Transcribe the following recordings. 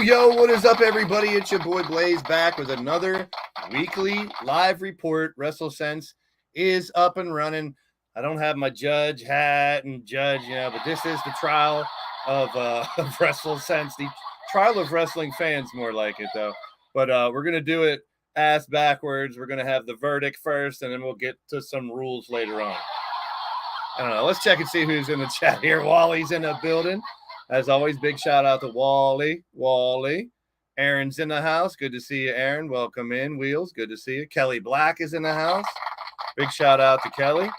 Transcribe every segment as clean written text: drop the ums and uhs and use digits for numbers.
Yo, what is up, everybody? It's your boy Blaze back with another weekly live report. WrestleSense is up and running. I don't have my judge hat and judge, but this is the trial of WrestleSense, the trial of wrestling fans, more like it, though. But we're going to do it ass backwards. We're going to have the verdict first, and then we'll get to some rules later on. I don't know. Let's check and see who's in the chat here. Wally's in the building. As always, big shout out to Wally. Aaron's in the house. Good to see you, Aaron. Welcome in. Wheels, good to see you. Kelly Black is in the house. Big shout out to Kelly.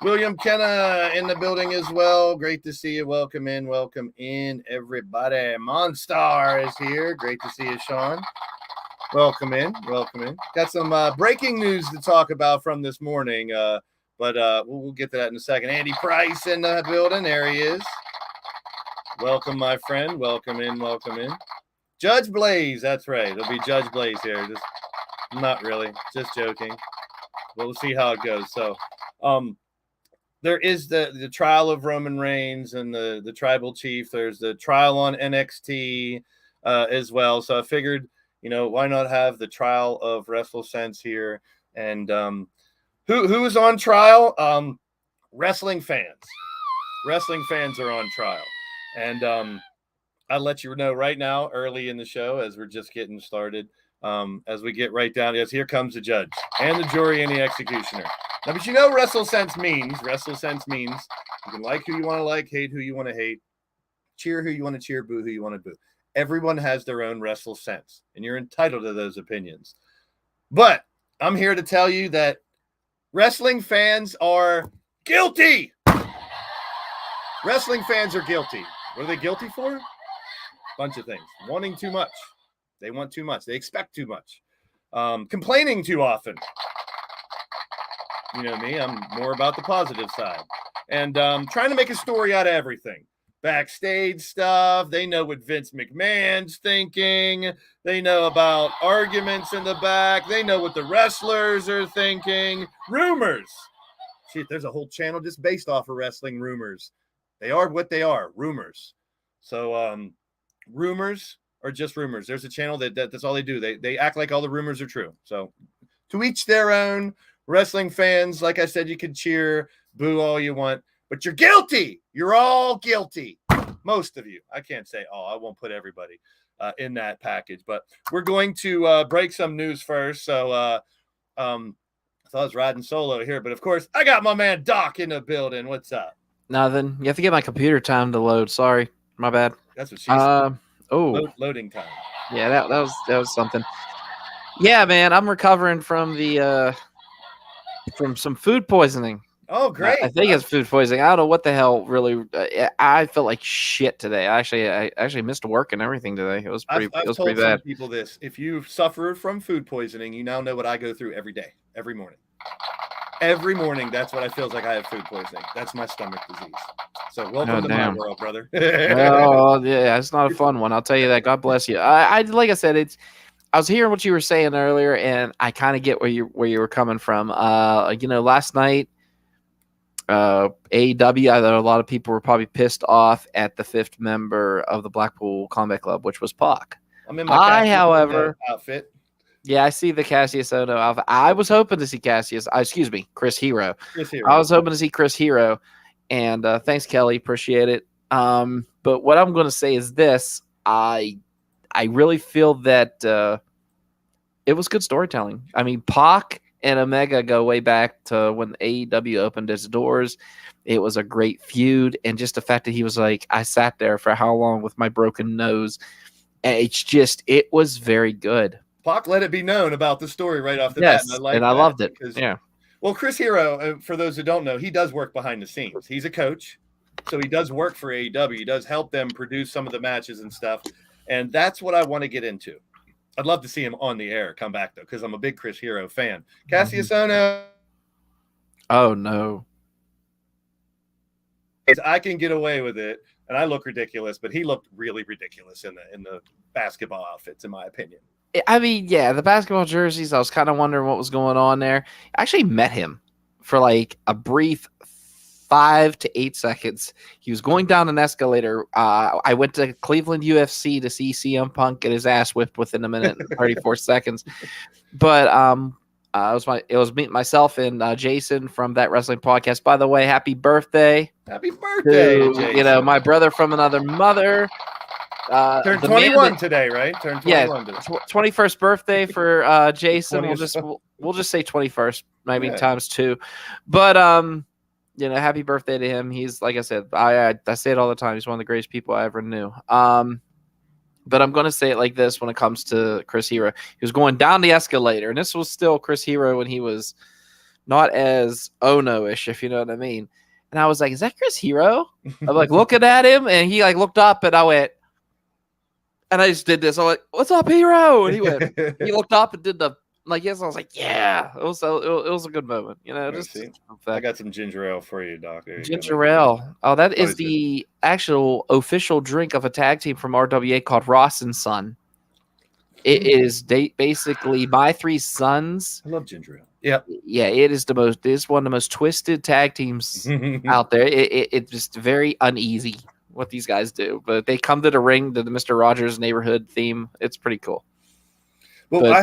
William Kenna in the building as well. Great to see you. Welcome in, everybody. Monstar is here. Great to see you, Sean. Welcome in. Got some breaking news to talk about from this morning, but we'll get to that in a second. Andy Price in the building. There he is. Welcome, my friend. Welcome in. Judge Blaze. That's right. It'll be Judge Blaze here. Just not really. Just joking. We'll see how it goes. So, there is the trial of Roman Reigns and the tribal chief. There's the trial on NXT as well. So I figured, why not have the trial of WrestleSense here? And who is on trial? Wrestling fans. Wrestling fans are on trial. And I'll let you know right now, early in the show, as we're just getting started, as we get right down. Yes, here comes the judge and the jury and the executioner. Now, but WrestleSense means you can like who you want to like, hate who you want to hate, cheer who you want to cheer, boo who you want to boo. Everyone has their own WrestleSense, and you're entitled to those opinions. But I'm here to tell you that wrestling fans are guilty. Wrestling fans are guilty. What are they guilty for? Bunch of things. Wanting too much. They want too much. They expect too much. Complaining too often. You know me, I'm more about the positive side. And trying to make a story out of everything. Backstage stuff. They know what Vince McMahon's thinking. They know about arguments in the back. They know what the wrestlers are thinking. Rumors. Shit, there's a whole channel just based off of wrestling rumors. They are what they are, rumors. So rumors are just rumors. There's a channel that's all they do. They act like all the rumors are true. So to each their own. Wrestling fans, like I said, you can cheer, boo all you want, but you're guilty. You're all guilty. Most of you. I can't say all. I won't put everybody in that package, but we're going to break some news first. So I thought I was riding solo here, but of course I got my man Doc in the building. What's up? Nothing. You have to get my computer time to load. Sorry, my bad. That's what she said. Loading time. Yeah, that was something. Yeah, man, I'm recovering from from some food poisoning. Oh, great! I think it's food poisoning. I don't know what the hell. Really, I felt like shit today. I actually missed work and everything today. It was pretty. I've it was told pretty bad. Some people this: if you suffer from food poisoning, you now know what I go through every day, every morning. Every morning, that's what I feel like I have food poisoning. That's my stomach disease. So welcome to my world, brother. Oh yeah, it's not a fun one. I'll tell you that. God bless you. I like I said, I was hearing what you were saying earlier, and I kind of get where you were coming from. Last night, AEW, I thought a lot of people were probably pissed off at the 5th member of the Blackpool Combat Club, which was Pac. I'm in my however, outfit. Yeah, I see the Cassius Ohno outfit. I was hoping to see Chris Hero. I was hoping to see Chris Hero, and thanks, Kelly. Appreciate it. But what I'm going to say is this. I really feel that it was good storytelling. I mean, Pac and Omega go way back to when AEW opened its doors. It was a great feud, and just the fact that he was like, I sat there for how long with my broken nose. It was very good. Pac let it be known about the story right off the bat. And I loved it. Yeah. Well, Chris Hero, for those who don't know, he does work behind the scenes. He's a coach, so he does work for AEW. He does help them produce some of the matches and stuff, and that's what I want to get into. I'd love to see him on the air come back, though, because I'm a big Chris Hero fan. Cassius Ohno. Oh, no. I can get away with it, and I look ridiculous, but he looked really ridiculous in the basketball outfits, in my opinion. I mean, yeah, the basketball jerseys, I was kind of wondering what was going on there. I actually met him for like a brief 5 to 8 seconds. He was going down an escalator. I went to Cleveland UFC to see CM Punk get his ass whipped within a minute and 34 seconds. But it was me, myself, and Jason from That Wrestling Podcast. By the way, happy birthday! Happy birthday, Jason. You know, my brother from another mother. Turned 21 today, right? Turned 21 today. 21st birthday for Jason. We'll just say 21st, maybe times 2. But you know, happy birthday to him. He's, like I said, I say it all the time. He's one of the greatest people I ever knew. But I'm going to say it like this when it comes to Chris Hero. He was going down the escalator, and this was still Chris Hero when he was not as Ono-ish, if you know what I mean. And I was like, is that Chris Hero? I'm like looking at him, and he like looked up, and I went, and I just did this. I'm like, what's up, Hero? And he went, he looked up and did the, like, yes. I was like, yeah, it was a good moment. You know, just I got some ginger ale for you, Doc. Ginger ale. Oh, that is the actual official drink of a tag team from RWA called Ross and Son. It is basically my 3 sons. I love ginger ale. Yeah. Yeah, it is one of the most twisted tag teams out there. It's just very uneasy what these guys do, but they come to the ring to the Mr. Rogers neighborhood theme. It's pretty cool. Well, but,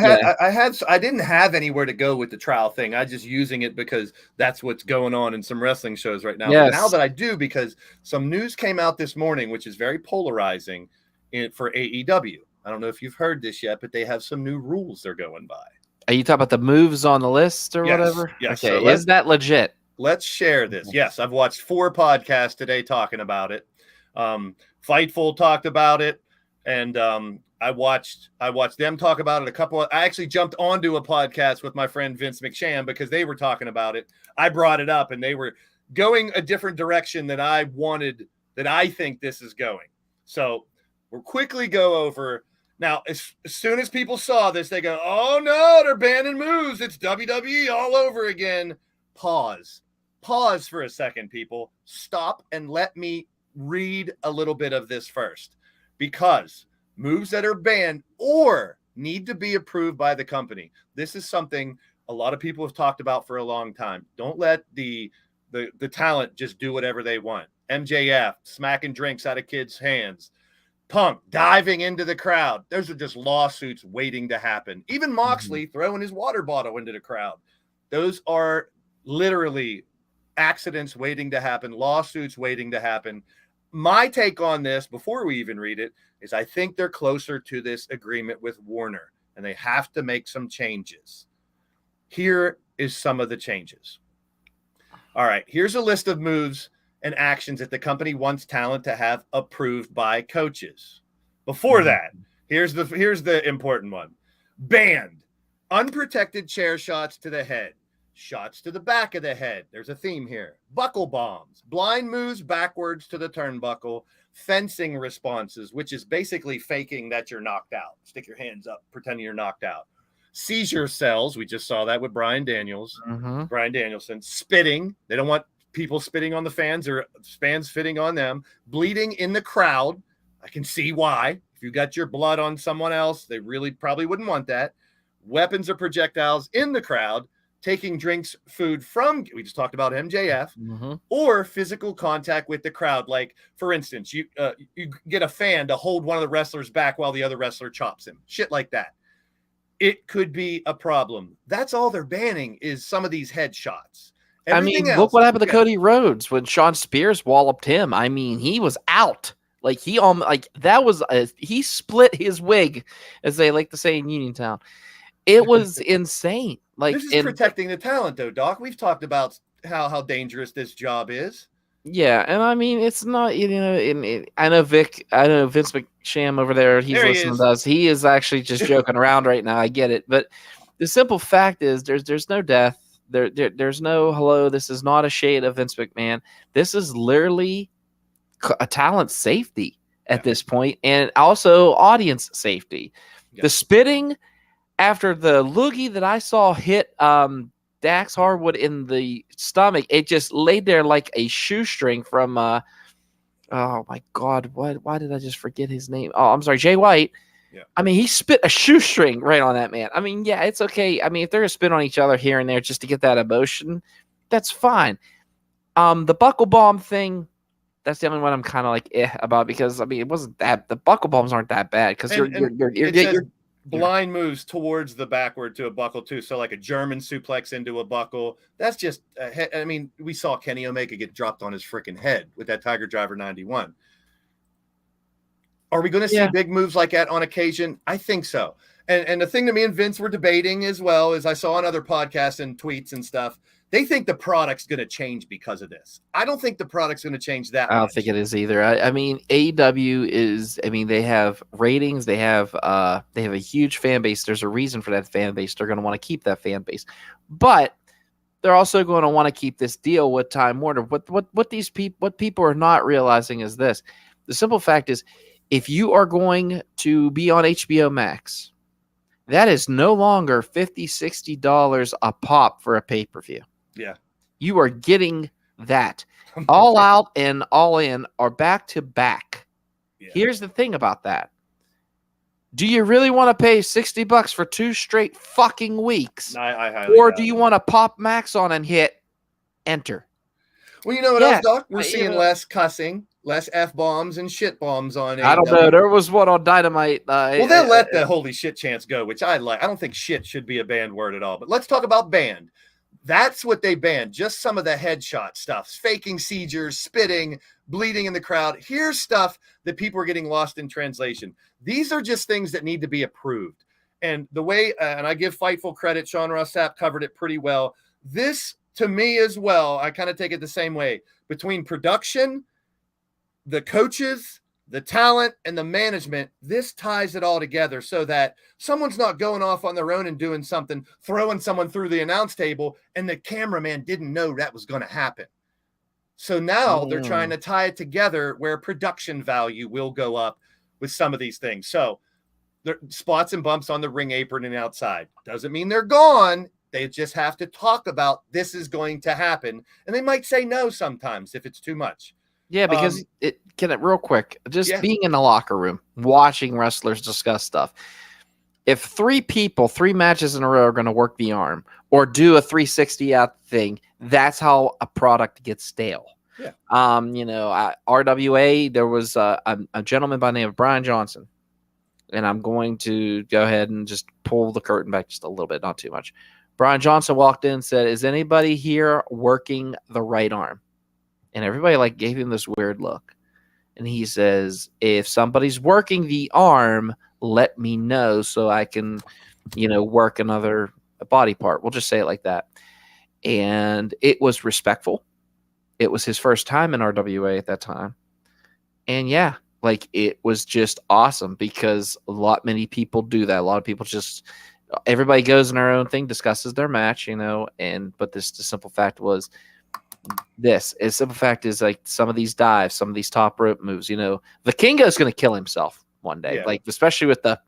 I didn't have anywhere to go with the trial thing. I just using it because that's what's going on in some wrestling shows right now. Yes. But now that I do, because some news came out this morning, which is very polarizing for AEW. I don't know if you've heard this yet, but they have some new rules they're going by. Are you talking about the moves on the list or whatever? Yes. Okay. So is that legit? Let's share this. Yes, I've watched 4 podcasts today talking about it. Fightful talked about it, and I watched them talk about it. I actually jumped onto a podcast with my friend Vince McSham because they were talking about it. I brought it up, and they were going a different direction than I wanted, that I think this is going. So we'll quickly go over. Now, as soon as people saw this, they go, oh no, they're banning moves. It's WWE all over again. Pause for a second, people. Stop and let me read a little bit of this first, because moves that are banned or need to be approved by the company. This is something a lot of people have talked about for a long time. Don't let the talent just do whatever they want. MJF smacking drinks out of kids' hands. Punk diving into the crowd. Those are just lawsuits waiting to happen. Even Moxley throwing his water bottle into the crowd. Those are literally accidents waiting to happen, lawsuits waiting to happen. My take on this, before we even read it, is I think they're closer to this agreement with Warner, and they have to make some changes. Here is some of the changes. All right, here's a list of moves and actions that the company wants talent to have approved by coaches. Before that, here's the important one. Banned unprotected chair shots to the head, shots to the back of the head. There's a theme here. Buckle bombs, blind moves backwards to the turnbuckle, fencing responses, which is basically faking that you're knocked out. Stick your hands up, pretending you're knocked out. Seizure cells. We just saw that with Bryan Danielson. Spitting. They don't want people spitting on the fans or fans spitting on them. Bleeding in the crowd. I can see why. If you got your blood on someone else, they really probably wouldn't want that. Weapons or projectiles in the crowd. Taking drinks, food from, we just talked about MJF, or physical contact with the crowd. Like, for instance, you get a fan to hold one of the wrestlers back while the other wrestler chops him. Shit like that. It could be a problem. That's all they're banning is some of these headshots. Look what happened to Cody Rhodes when Sean Spears walloped him. I mean, he was out. Like, he split his wig, as they like to say in Uniontown. It was insane. Like, this is protecting the talent, though, Doc. We've talked about how dangerous this job is. Yeah, and I mean, it's not, I know Vince McSham over there, he's listening to us. He is actually just joking around right now. I get it. But the simple fact is there's no death. There's no hello. This is not a shade of Vince McMahon. This is literally a talent safety at this point, and also audience safety. Yeah. The spitting after the loogie that I saw hit Dax Harwood in the stomach. It just laid there like a shoestring from oh my God, why did I just forget his name? Oh, I'm sorry, Jay White. Yeah. I mean, he spit a shoestring right on that man. I mean, yeah, it's okay. I mean, if they're gonna spit on each other here and there just to get that emotion, that's fine. The buckle bomb thing, that's the only one I'm kind of like about, because I mean, it wasn't that, the buckle bombs aren't that bad, because you're blind moves towards the backward to a buckle too. So like a German suplex into a buckle. That's just I mean, we saw Kenny Omega get dropped on his freaking head with that Tiger Driver 91. Are we going to see big moves like that on occasion? I think so. And the thing that me and Vince were debating as well, is I saw on other podcasts and tweets and stuff, they think the product's going to change because of this. I don't think the product's going to change that much. I don't think it is either. I mean, AEW is, I mean, they have ratings. They have a huge fan base. There's a reason for that fan base. They're going to want to keep that fan base. But they're also going to want to keep this deal with Time Warner. What people are not realizing is this. The simple fact is, if you are going to be on HBO Max, that is no longer $50, $60 a pop for a pay-per-view. Yeah. You are getting that. All Out and All In are back to back. Yeah. Here's the thing about that. Do you really want to pay $60 for 2 straight fucking weeks? Or do you want to pop Max on and hit enter? Well, you know what else, Doc? We're seeing less cussing, less F-bombs and shit bombs on AEW. I don't know. There was one on Dynamite. Well, they'll let the holy shit chance go, which I like. I don't think shit should be a banned word at all. But let's talk about banned. That's what they banned. Just some of the headshot stuff, faking seizures, spitting, bleeding in the crowd. Here's stuff that people are getting lost in translation. These are just things that need to be approved. And the way, and I give Fightful credit, Sean Ross Sapp covered it pretty well. This, to me as well, I kind of take it the same way. Between production, the coaches, the talent, and the management, this ties it all together so that someone's not going off on their own and doing something, throwing someone through the announce table, and the cameraman didn't know that was going to happen. So now they're trying to tie it together where production value will go up with some of these things. So there spots and bumps on the ring apron and outside. Doesn't mean they're gone. They just have to talk about this is going to happen. And they might say no sometimes if it's too much. Yeah, because real quick, just being in the locker room, watching wrestlers discuss stuff. If 3 matches in a row are going to work the arm or do a 360 out thing, that's how a product gets stale. Yeah. RWA, there was a gentleman by the name of Brian Johnson, and I'm going to go ahead and just pull the curtain back just a little bit, not too much. Brian Johnson walked in and said, "Is anybody here working the right arm?" And everybody gave him this weird look. And he says, "If somebody's working the arm, let me know so I can, work another body part." We'll just say it like that. And it was respectful. It was his first time in RWA at that time. And it was just awesome because many people do that. A lot of people everybody goes in their own thing, discusses their match, but the simple fact was, the simple fact is some of these dives, some of these top rope moves, Vikingo is going to kill himself one day, especially with the.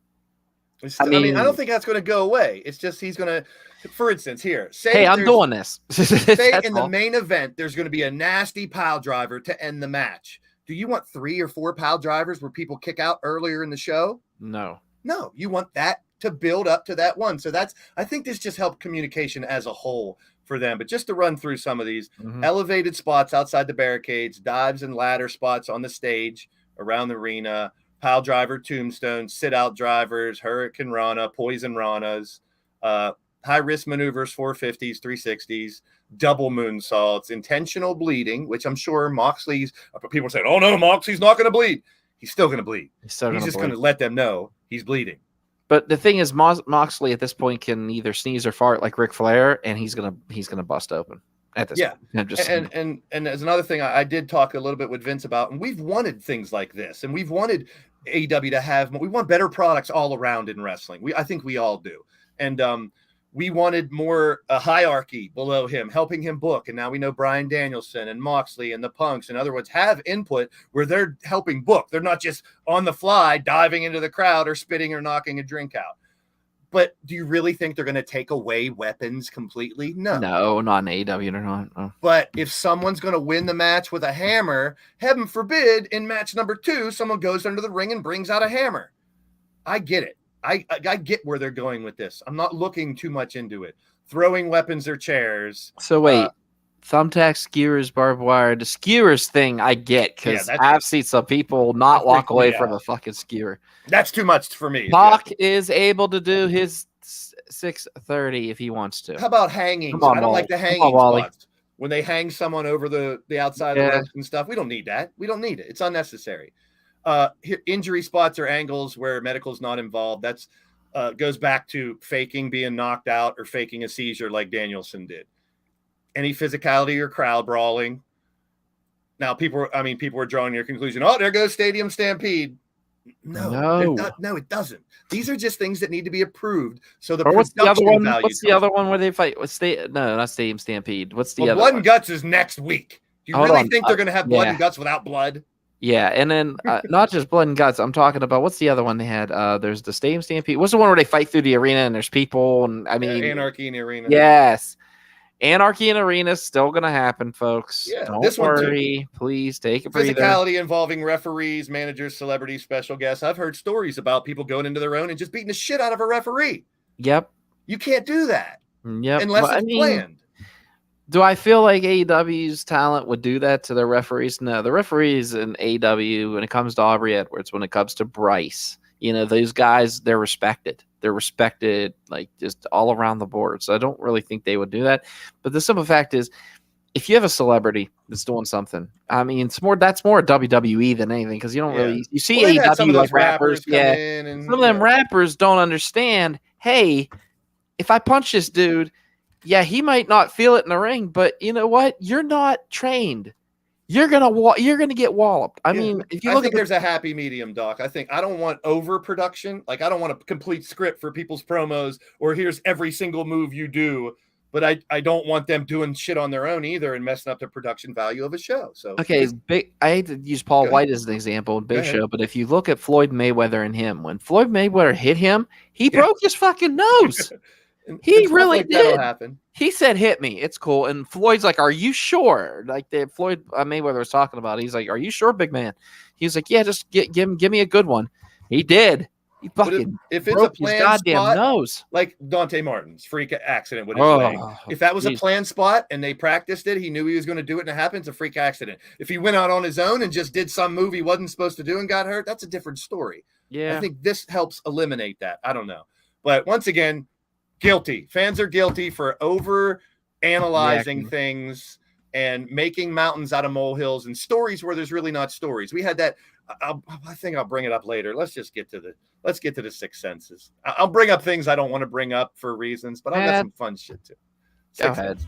I don't think that's going to go away. It's just he's going to, for instance, hey, I'm doing this. Say in the main event, there's going to be a nasty pile driver to end the match. Do you want 3 or 4 pile drivers where people kick out earlier in the show? No, you want that to build up to that one. So I think this just helped communication as a whole for them. But just to run through some of these elevated spots outside the barricades, dives and ladder spots on the stage around the arena, pile driver tombstones, sit out drivers, hurricane rana, poison ranas, high risk maneuvers, 450s, 360s, double moonsaults, intentional bleeding, which I'm sure Moxley's people say, "Oh no, Moxley's not going to bleed." He's still going to bleed. He's just going to let them know he's bleeding. But the thing is, Moxley at this point can either sneeze or fart like Ric Flair, and he's gonna bust open at this point. And as another thing, I did talk a little bit with Vince about, and we've wanted things like this, and we've wanted AEW to have. We want better products all around in wrestling. I think we all do, and we wanted more a hierarchy below him, helping him book. And now we know Bryan Danielson and Moxley and the Punks, in other words, have input where they're helping book. They're not just on the fly diving into the crowd or spitting or knocking a drink out. But do you really think they're going to take away weapons completely? No, not in AEW. They're not. No. But if someone's going to win the match with a hammer, heaven forbid, in match number 2, someone goes under the ring and brings out a hammer. I get it. I get where they're going with this. I'm not looking too much into it. Throwing weapons or chairs. So wait, thumbtacks, skewers, barbed wire. The skewers thing I get because I've seen some people not walk away from a fucking skewer. That's too much for me. Pac is able to do his 630 if he wants to. How about hanging? I don't like the hanging spots. When they hang someone over the outside of the ropes and stuff, we don't need that. We don't need it. It's unnecessary. Injury spots or angles where medical's not involved. That's goes back to faking being knocked out or faking a seizure like Danielson did. Any physicality or crowd brawling. Now, people are drawing your conclusion. Oh, there goes Stadium Stampede. No, it doesn't. These are just things that need to be approved. So what's the other one? What's the other one where they fight? Not Stadium Stampede. What's the other? Blood and Guts is next week. Do you really think they're going to have Blood and Guts without blood? Yeah, and then not just Blood and Guts. I'm talking about what's the other one they had? There's the Stadium Stampede. What's the one where they fight through the arena and there's people and Anarchy in the arena. Yes. Anarchy in Arena is still going to happen, folks. Yeah, Don't worry. Please take a breather. Physicality involving referees, managers, celebrities, special guests. I've heard stories about people going into their own and just beating the shit out of a referee. Yep. You can't do that. Yep. Unless it's planned. Do I feel like AEW's talent would do that to their referees? No. The referees in AEW, when it comes to Aubrey Edwards, when it comes to Ryse, those guys, they're respected. They're respected, like, just all around the board. So I don't really think they would do that. But the simple fact is, if you have a celebrity that's doing something, that's more WWE than anything, because you don't really you see AEW like rappers. Some of them rappers don't understand. Hey, if I punch this dude, he might not feel it in the ring, but you know what? You're not trained. You're gonna get walloped. I mean, if you look at there's a happy medium, Doc. I don't want overproduction. Like, I don't want a complete script for people's promos or here's every single move you do. But I don't want them doing shit on their own either and messing up the production value of a show. So I hate to use Paul White as an example in Big Show, but if you look at Floyd Mayweather and him, when Floyd Mayweather hit him, he broke his fucking nose. He really did. He said, "Hit me. It's cool." And Floyd's like, "Are you sure?" Like Floyd Mayweather was talking about. He's like, "Are you sure, big man?" He's like, "Yeah, just give me a good one." He did. He fucking if it's a planned goddamn spot, nose, like Dante Martin's freak accident with his leg. If that was a planned spot and they practiced it, he knew he was going to do it, and it happened. It's a freak accident. If he went out on his own and just did some move he wasn't supposed to do and got hurt, that's a different story. Yeah, I think this helps eliminate that. I don't know, but once again. Guilty. Fans are guilty for over analyzing things and making mountains out of molehills and stories where there's really not stories. We had that. I think I'll bring it up later. Let's get to the Six Senses. I'll bring up things I don't want to bring up for reasons, but I've got some fun shit too. Go ahead.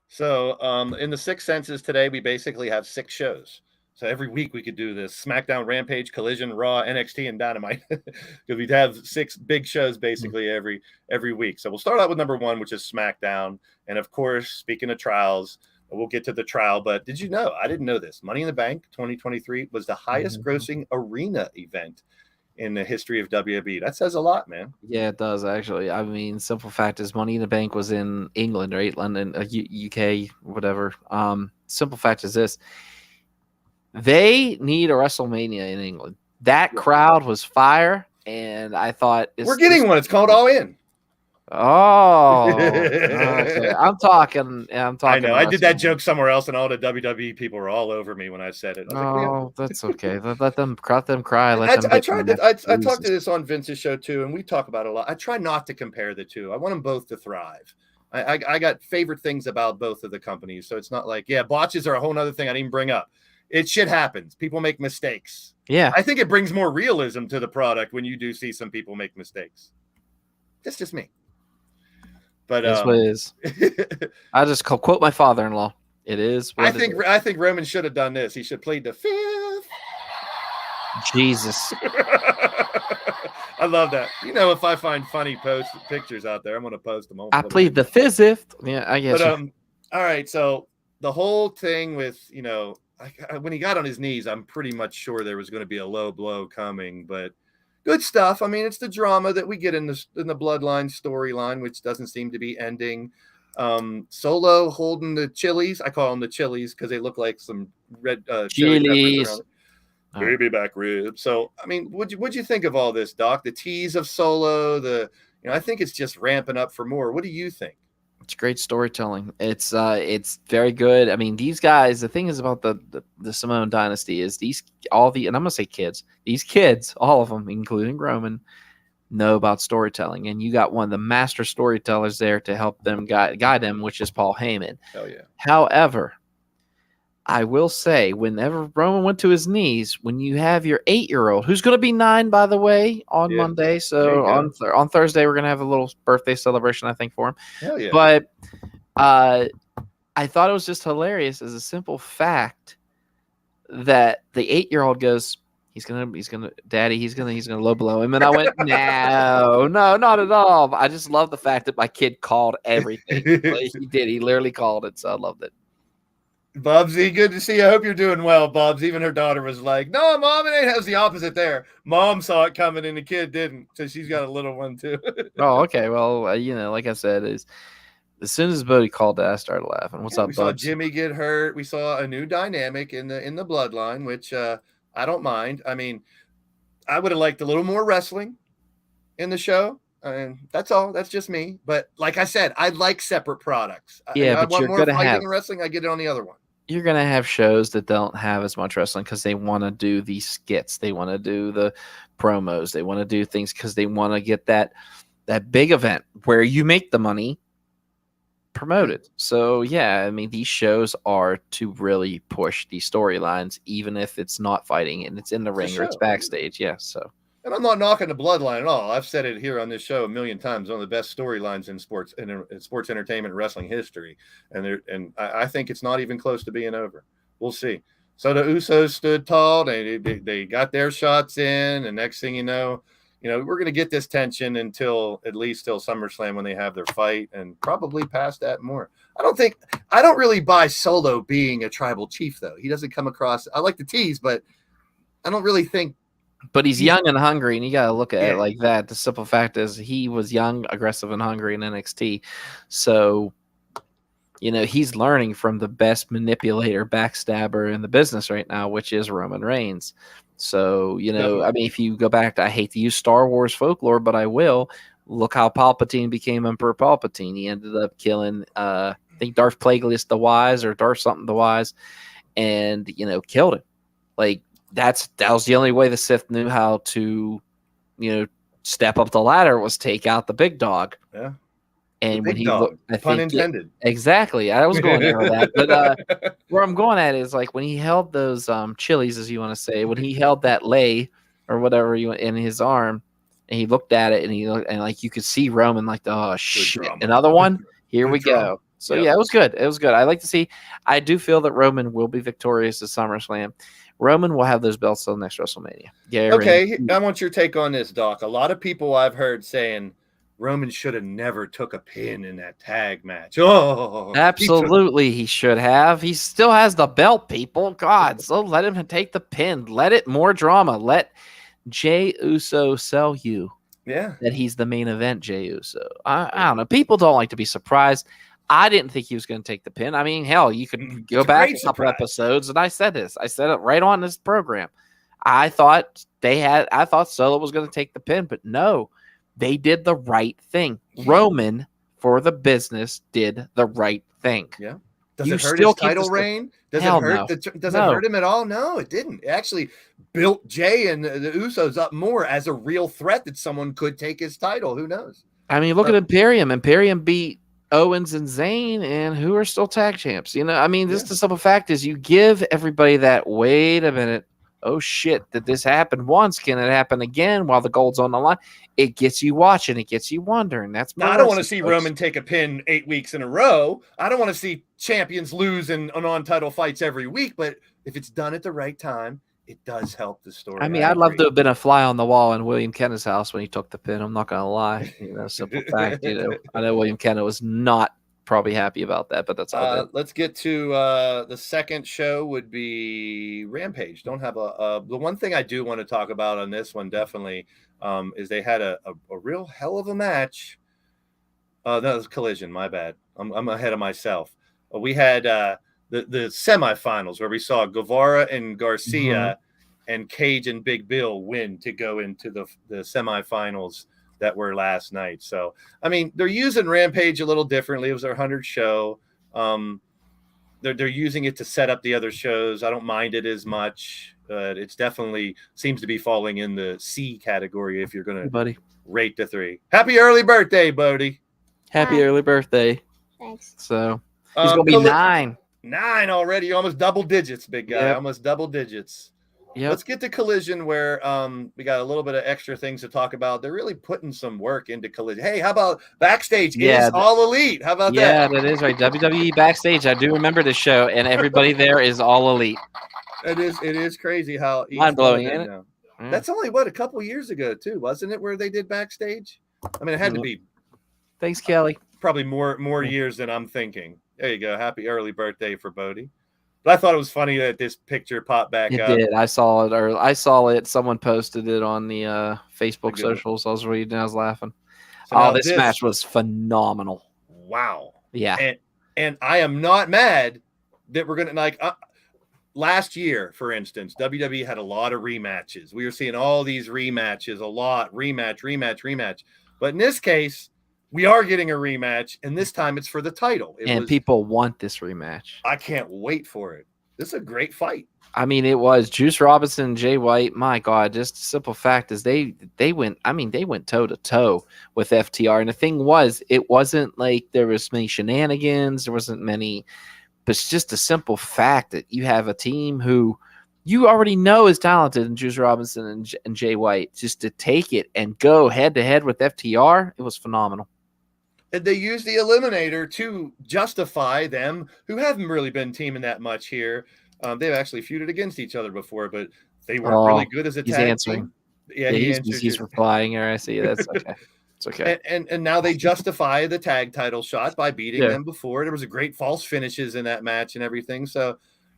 So in the Six Senses today, we basically have 6 shows. So every week we could do this: SmackDown, Rampage, Collision, Raw, NXT, and Dynamite. Because we'd have 6 big shows basically every week. So we'll start out with number 1, which is SmackDown. And of course, speaking of trials, we'll get to the trial. But did you know? I didn't know this. Money in the Bank 2023 was the highest grossing arena event in the history of WWE. That says a lot, man. Yeah, it does, actually. I mean, simple fact is Money in the Bank was in England, right? London, UK, whatever. Simple fact is this. They need a WrestleMania in England. That crowd was fire, and I thought... We're getting one. It's called All In. Oh, okay. I'm talking. I know. I did that joke somewhere else, and all the WWE people were all over me when I said it. That's okay. Let them cry. I talked to this on Vince's show too, and we talk about it a lot. I try not to compare the two. I want them both to thrive. I got favorite things about both of the companies, so it's not like botches are a whole nother thing I didn't even bring up. Shit happens. People make mistakes. Yeah, I think it brings more realism to the product when you do see some people make mistakes. That's just me. But that's what it is. I just quote my father-in-law. It is. I think Roman should have done this. He should have played the 5th. Jesus. I love that. You know, if I find funny pictures out there, I'm going to post them. I plead the fifth. Yeah, I guess. But all right. So the whole thing with, you know, when he got on his knees, I'm pretty much sure there was going to be a low blow coming, but good stuff. I mean, it's the drama that we get in the Bloodline storyline, which doesn't seem to be ending. Solo holding the chilies. I call them the chilies because they look like some red chili peppers, baby back ribs. So, I mean, what'd you think of all this, Doc? The tease of Solo, I think it's just ramping up for more. What do you think? It's great storytelling. It's very good. I mean, these guys, the thing is about the Samoan dynasty is and I'm gonna say kids, these kids, all of them, including Roman, know about storytelling. And you got one of the master storytellers there to help them guide them, which is Paul Heyman. Hell yeah. However, I will say, whenever Roman went to his knees, when you have your 8-year-old, who's going to be 9, by the way, on Monday. So on Thursday, we're going to have a little birthday celebration, I think, for him. Hell yeah. But I thought it was just hilarious as a simple fact that the 8-year-old goes, Daddy, he's gonna low blow him. And I went, no, not at all. I just love the fact that my kid called everything. He did. He literally called it. So I loved it. Bubsy, good to see you. I hope you're doing well, Bubs. Even her daughter was like, no, Mom, it has the opposite there. Mom saw it coming and the kid didn't. So she's got a little one too. Oh, okay. Well, like I said, as soon as Bodie called that, I started laughing. What's up, we Bubs? saw Jimmy get hurt. We saw a new dynamic in the bloodline, which I don't mind. I mean, I would have liked a little more wrestling in the show. And that's all. That's just me. But like I said, I like separate products. Yeah, I want more fighting and wrestling. I get it on the other one. You're going to have shows that don't have as much wrestling because they want to do these skits. They want to do the promos. They want to do things because they want to get that big event where you make the money promoted. So, yeah, I mean, these shows are to really push these storylines, even if it's not fighting and it's in the ring or it's backstage. Yeah, so. And I'm not knocking the bloodline at all. I've said it here on this show a million times. One of the best storylines in sports entertainment and wrestling history. And I think it's not even close to being over. We'll see. So the Usos stood tall. They got their shots in. And next thing you know, we're going to get this tension at least till SummerSlam when they have their fight, and probably past that more. I don't really buy Solo being a tribal chief, though. He doesn't come across. I like the tease, but I don't really think. But he's young and hungry, and you got to look at it like that. The simple fact is he was young, aggressive, and hungry in NXT. So, he's learning from the best manipulator, backstabber in the business right now, which is Roman Reigns. So, I mean, if you go back to, I hate to use Star Wars folklore, but I will. Look how Palpatine became Emperor Palpatine. He ended up killing, I think, Darth Plagueis the Wise or Darth something the Wise, and, killed him. Like, that was the only way the Sith knew how to, step up the ladder was take out the big dog. Yeah. And when he looked, pun intended. Exactly. I was going there with that. But where I'm going at is like when he held those chilies, as you want to say, when he held that lei or whatever in his arm, and he looked at it and like you could see Roman like, oh shit, another one. Here we go. So yeah, it was good. It was good. I like to see. I do feel that Roman will be victorious at SummerSlam. Roman will have those belts till next WrestleMania. Okay, I want your take on this, Doc. A lot of people I've heard saying Roman should have never took a pin in that tag match. Oh, absolutely, he should have. He still has the belt, people. God, so let him take the pin. Let it more drama. Let Jey Uso sell you. Yeah, that he's the main event. Jey Uso. I don't know. People don't like to be surprised. I didn't think he was going to take the pin. I mean, hell, you could go back a couple episodes, and I said this. I said it right on this program. I thought Solo was going to take the pin, but no, they did the right thing. Roman, for the business, did the right thing. Yeah. Does it hurt his title reign? Does it hurt? Does it hurt him at all? No, it didn't. It actually built Jey and the Usos up more as a real threat that someone could take his title. Who knows? I mean, look at Imperium. Imperium beat Owens and Zayn, and who are still tag champs. I mean, the simple fact is you give everybody that, wait a minute, oh shit, did this happen once? Can it happen again while the gold's on the line? It gets you watching. It gets you wondering. Now, I don't want to see Roman take a pin 8 weeks in a row. I don't want to see champions lose in on title fights every week, but if it's done at the right time, it does help the story. I mean, I'd love to have been a fly on the wall in William Kenna's house when he took the pin. I'm not gonna lie. Simple fact. I know William Kenna was not probably happy about that, but that's all good. Let's get to the second show would be Rampage. Don't have the one thing I do want to talk about on this one definitely is they had a real hell of a match. No, it was Collision. My bad. I'm ahead of myself. We had the semifinals where we saw Guevara and Garcia and Cage and Big Bill win to go into the semifinals that were last night. So, I mean, they're using Rampage a little differently. It was their 100th show. They're using it to set up the other shows. I don't mind it as much. It's definitely seems to be falling in the C category if you're going to rate the 3. Happy early birthday, Bodie. Happy early birthday. Thanks. So, he's going to be 9. 9 already. Almost double digits, big guy. Yep. Almost double digits. Yep. Let's get to Collision where we got a little bit of extra things to talk about. They're really putting some work into Collision. Hey, how about Backstage is All Elite? How about that? Yeah, that is right. WWE Backstage. I do remember this show, and everybody there is All Elite. It is crazy how mind-blowing, isn't it? Now. That's only, a couple years ago, too, wasn't it, where they did Backstage? I mean, it had to be. Thanks, Kelly. Probably more years than I'm thinking. There you go. Happy early birthday for Bodie. But I thought it was funny that this picture popped back up. It did. I saw it. Someone posted it on the Facebook socials. I was reading. I was laughing. So this match was phenomenal. Wow. Yeah. And I am not mad that we're going to last year, for instance, WWE had a lot of rematches. We were seeing all these rematches, a lot rematch. But in this case, we are getting a rematch, and this time it's for the title. People want this rematch. I can't wait for it. This is a great fight. I mean, it was Juice Robinson and Jay White. My God, just a simple fact is they went toe to toe with FTR. And the thing was, it wasn't like there was many shenanigans. There wasn't many, but it's just a simple fact that you have a team who you already know is talented in Juice Robinson and Jay White. Just to take it and go head to head with FTR, it was phenomenal. And they use the Eliminator to justify them, who haven't really been teaming that much here. They've actually feuded against each other before, but they weren't really good as a tag team. Yeah, he's replying here. I see. That's okay. It's okay. And now they justify the tag title shot by beating them before. There was a great false finishes in that match and everything. So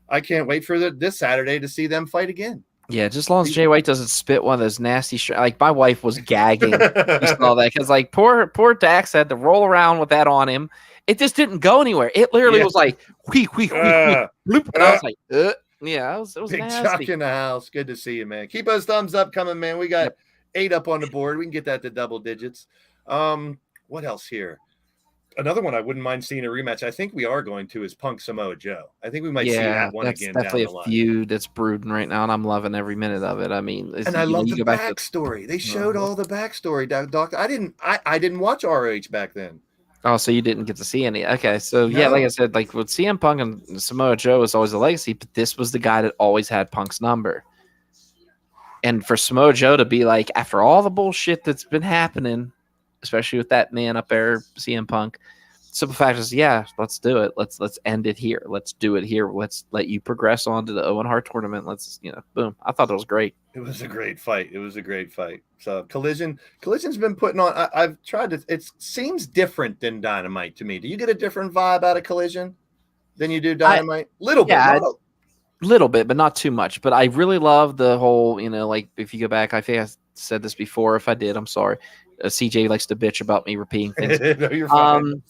I can't wait for this Saturday to see them fight again. Yeah, just as long as Jay White doesn't spit one of those nasty like my wife was gagging. You saw that because like poor Dax had to roll around with that on him. It just didn't go anywhere. It literally was like bloop, and I was like, yeah, it was big nasty. Chuck in the house. Good to see you, man. Keep those thumbs up coming, man. We got 8 up on the board. We can get that to double digits. What else here? Another one I wouldn't mind seeing a rematch. I think we are going to is Punk Samoa Joe. I think we might see that one again. That's definitely a feud that's brewing right now, and I'm loving every minute of it. I mean, I love the backstory. They showed all the backstory. Doc, I didn't watch ROH back then. Oh, so you didn't get to see any? Okay, so yeah, like I said, like with CM Punk and Samoa Joe was always a legacy, but this was the guy that always had Punk's number. And for Samoa Joe to be like, after all the bullshit that's been happening, especially with that man up there, CM Punk, simple fact is, let's do it. Let's end it here. Let's do it here. Let's let you progress on to the Owen Hart tournament. Let's, boom. I thought that was great. It was a great fight. So Collision's been putting on. I've tried to. It seems different than Dynamite to me. Do you get a different vibe out of Collision than you do Dynamite? Little bit, but not too much. But I really love the whole. Like if you go back, I think I said this before. If I did, I'm sorry. CJ likes to bitch about me repeating things. No, you're fine.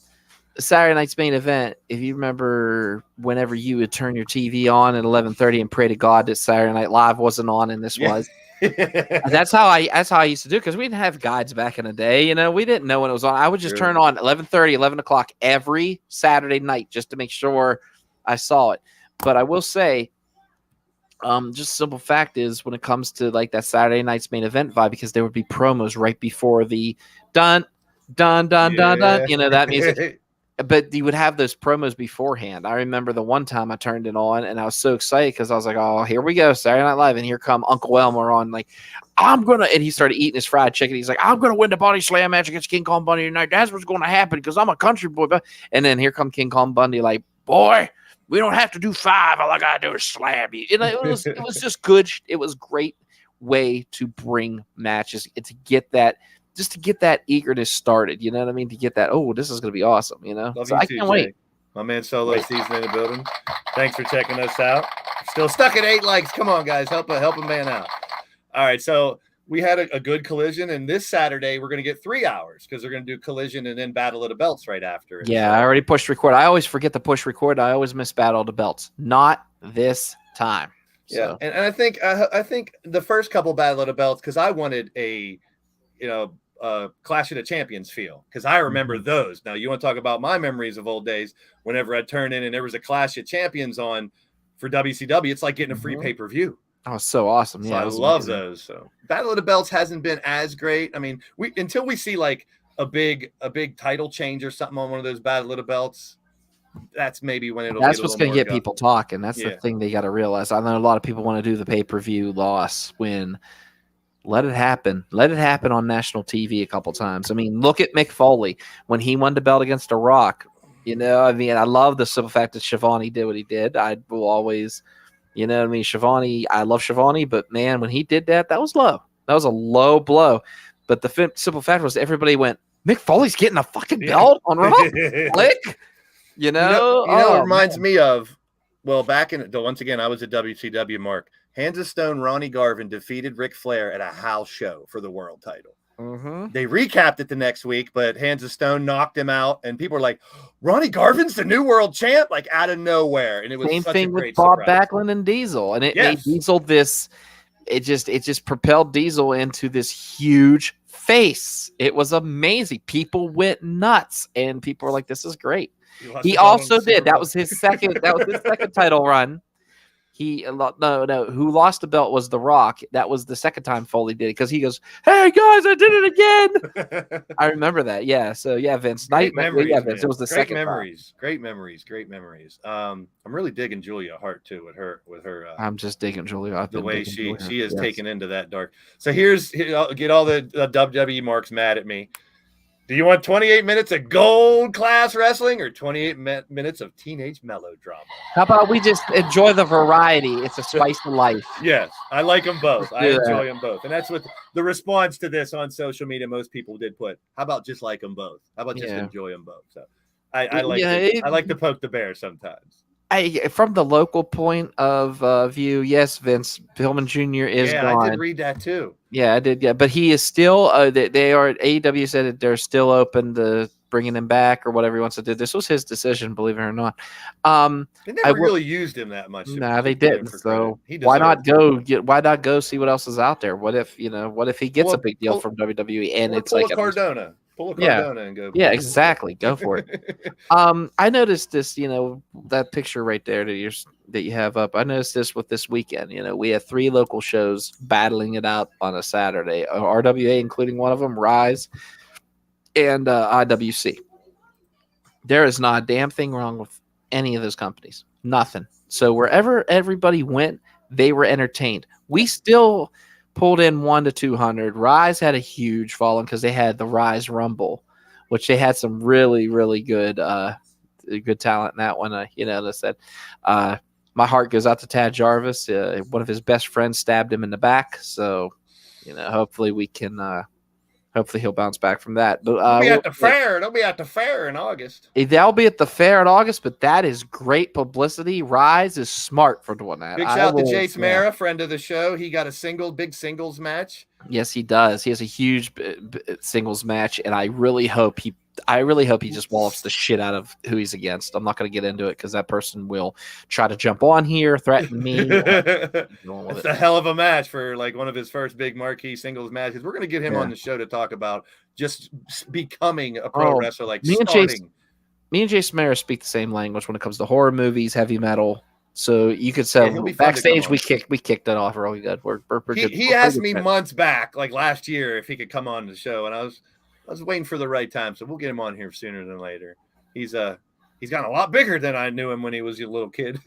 Saturday night's main event. If you remember, whenever you would turn your TV on at 11:30 and pray to God that Saturday Night Live wasn't on, and this was. That's how I used to do, because we didn't have guides back in the day. We didn't know when it was on. I would just turn on 11:30, 11 o'clock every Saturday night just to make sure I saw it. But I will say, just a simple fact is, when it comes to like that Saturday night's main event vibe, because there would be promos right before the dun dun dun dun dun, that music. But you would have those promos beforehand. I remember the one time I turned it on and I was so excited because I was like, oh, here we go, Saturday Night Live. And here come Uncle Elmer on, like, and he started eating his fried chicken. He's like, I'm going to win the body slam match against King Kong Bundy tonight. That's what's going to happen because I'm a country boy. And then here come King Kong Bundy, like, boy, we don't have to do 5. All I gotta do is slam you. It was just good. It was great way to bring matches and to get that eagerness started. You know what I mean? To get that, oh, this is gonna be awesome. Love so you I too, can't Jay. wait. My man Solo Season in the building. Thanks for checking us out. Still stuck at 8 likes. Come on, guys, help a man out. All right, so we had a good Collision, and this Saturday we're going to get 3 hours because they're going to do Collision and then Battle of the Belts right after. Yeah, I already pushed record. I always forget to push record. I always miss Battle of the Belts. Not this time. Yeah, and I think the first couple Battle of the Belts, because I wanted a Clash of the Champions feel, because I remember those. Now you want to talk about my memories of old days? Whenever I'd turn in and there was a Clash of Champions on for WCW, it's like getting a free pay-per-view. Oh, so awesome. So Yeah, I love those. So Battle of the Belts hasn't been as great. I mean, until we see like a big title change or something on one of those Battle of the Belts, that's maybe when it'll. That's what's going to get people talking. That's the thing they got to realize. I know a lot of people want to do the pay-per-view loss when. Let it happen. Let it happen on national TV a couple times. I mean, look at Mick Foley when he won the belt against The Rock. I mean, I love the simple fact that Shivani did what he did. I will always, Shivani, I love Shivani, but man, when he did that, that was low. That was a low blow. But the simple fact was everybody went, Mick Foley's getting a fucking belt on Raw? Click. It reminds me of, well, back in, once again, I was at WCW, Mark. Hands of Stone, Ronnie Garvin defeated Ric Flair at a house show for the world title. They recapped it the next week, but Hands of Stone knocked him out, and people were like, Ronnie Garvin's the new world champ, like out of nowhere. And it was same such thing a great with Bob surprise. Backlund and Diesel. And it made Diesel this, it just propelled Diesel into this huge face. It was amazing. People went nuts, and people were like, this is great. He also did. That was his second title run. Who lost the belt was The Rock. That was the second time Foley did it because he goes, "Hey guys, I did it again." I remember that. Yeah. So yeah, Vince. Great memories, yeah, Vince. It was the second memories. Great memories. I'm really digging Julia Hart too with her. I'm just digging Julia. The way she is taken into that dark. So I'll get all the WWE marks mad at me. Do you want 28 minutes of gold class wrestling or 28 minutes of teenage melodrama? How about we just enjoy the variety? It's a spice of life. Yes, I like them both. I enjoy them both. And that's what the response to this on social media, most people did put. How about just like them both? How about just enjoy them both? So I like to poke the bear sometimes. From the local point of view, yes, Vince Pillman Jr. is gone. I did read that too. Yeah, I did. Yeah, but he is still. They are. AEW said that they're still open to bringing him back or whatever he wants to do. This was his decision, believe it or not. They never really used him that much. No, they didn't. So why not go see what else is out there? What if he gets a big deal from WWE and it's like Cardona. Pull a Cardona and go. Yeah, exactly. Go for it. I noticed this, that picture right there that you have up. I noticed this with this weekend. We had 3 local shows battling it out on a Saturday. RWA, including one of them, Ryse, and IWC. There is not a damn thing wrong with any of those companies. Nothing. So wherever everybody went, they were entertained. We still pulled in 1 to 200. Ryse had a huge following because they had the Ryse Rumble, which they had some really, really good talent in that one. They said, my heart goes out to Tad Jarvis. One of his best friends stabbed him in the back. So, hopefully we can, hopefully he'll bounce back from that. But they'll be at the fair. They'll be at the fair in August. They'll be at the fair in August, but that is great publicity. Ryse is smart for doing that. Big shout out to Jace Mara, friend of the show. He got a big singles match. Yes, he does. He has a huge singles match, and I really hope he just wallops the shit out of who he's against. I'm not going to get into it because that person will try to jump on here, threaten me. It's a hell of a match for like one of his first big marquee singles matches. We're going to get him on the show to talk about just becoming a pro wrestler, like starting. Me and Jay Samara speak the same language when it comes to horror movies, heavy metal. So you could say backstage we kicked it off really good. We're good. He asked me months back, like last year, if he could come on the show, and I was waiting for the right time, so we'll get him on here sooner than later. He's gotten a lot bigger than I knew him when he was a little kid.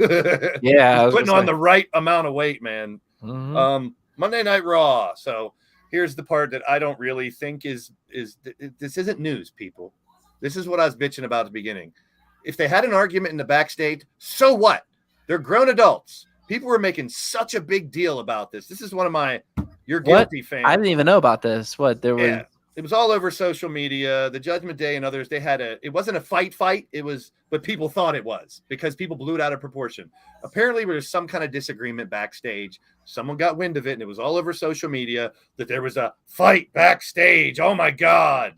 Yeah, he's putting on the right amount of weight, man. Mm-hmm. Monday Night Raw. So here's the part that I don't really think is this isn't news, people. This is what I was bitching about at the beginning. if they had an argument in the backstage, so what? They're grown adults. People were making such a big deal about this. This is one of my "you're guilty" fans. I didn't even know about this. What there was? Yeah, it was all over social media. The Judgment Day and others. They had it wasn't a fight. It was, but people thought it was because people blew it out of proportion. Apparently, there was some kind of disagreement backstage. Someone got wind of it, and it was all over social media that there was a fight backstage. Oh my God!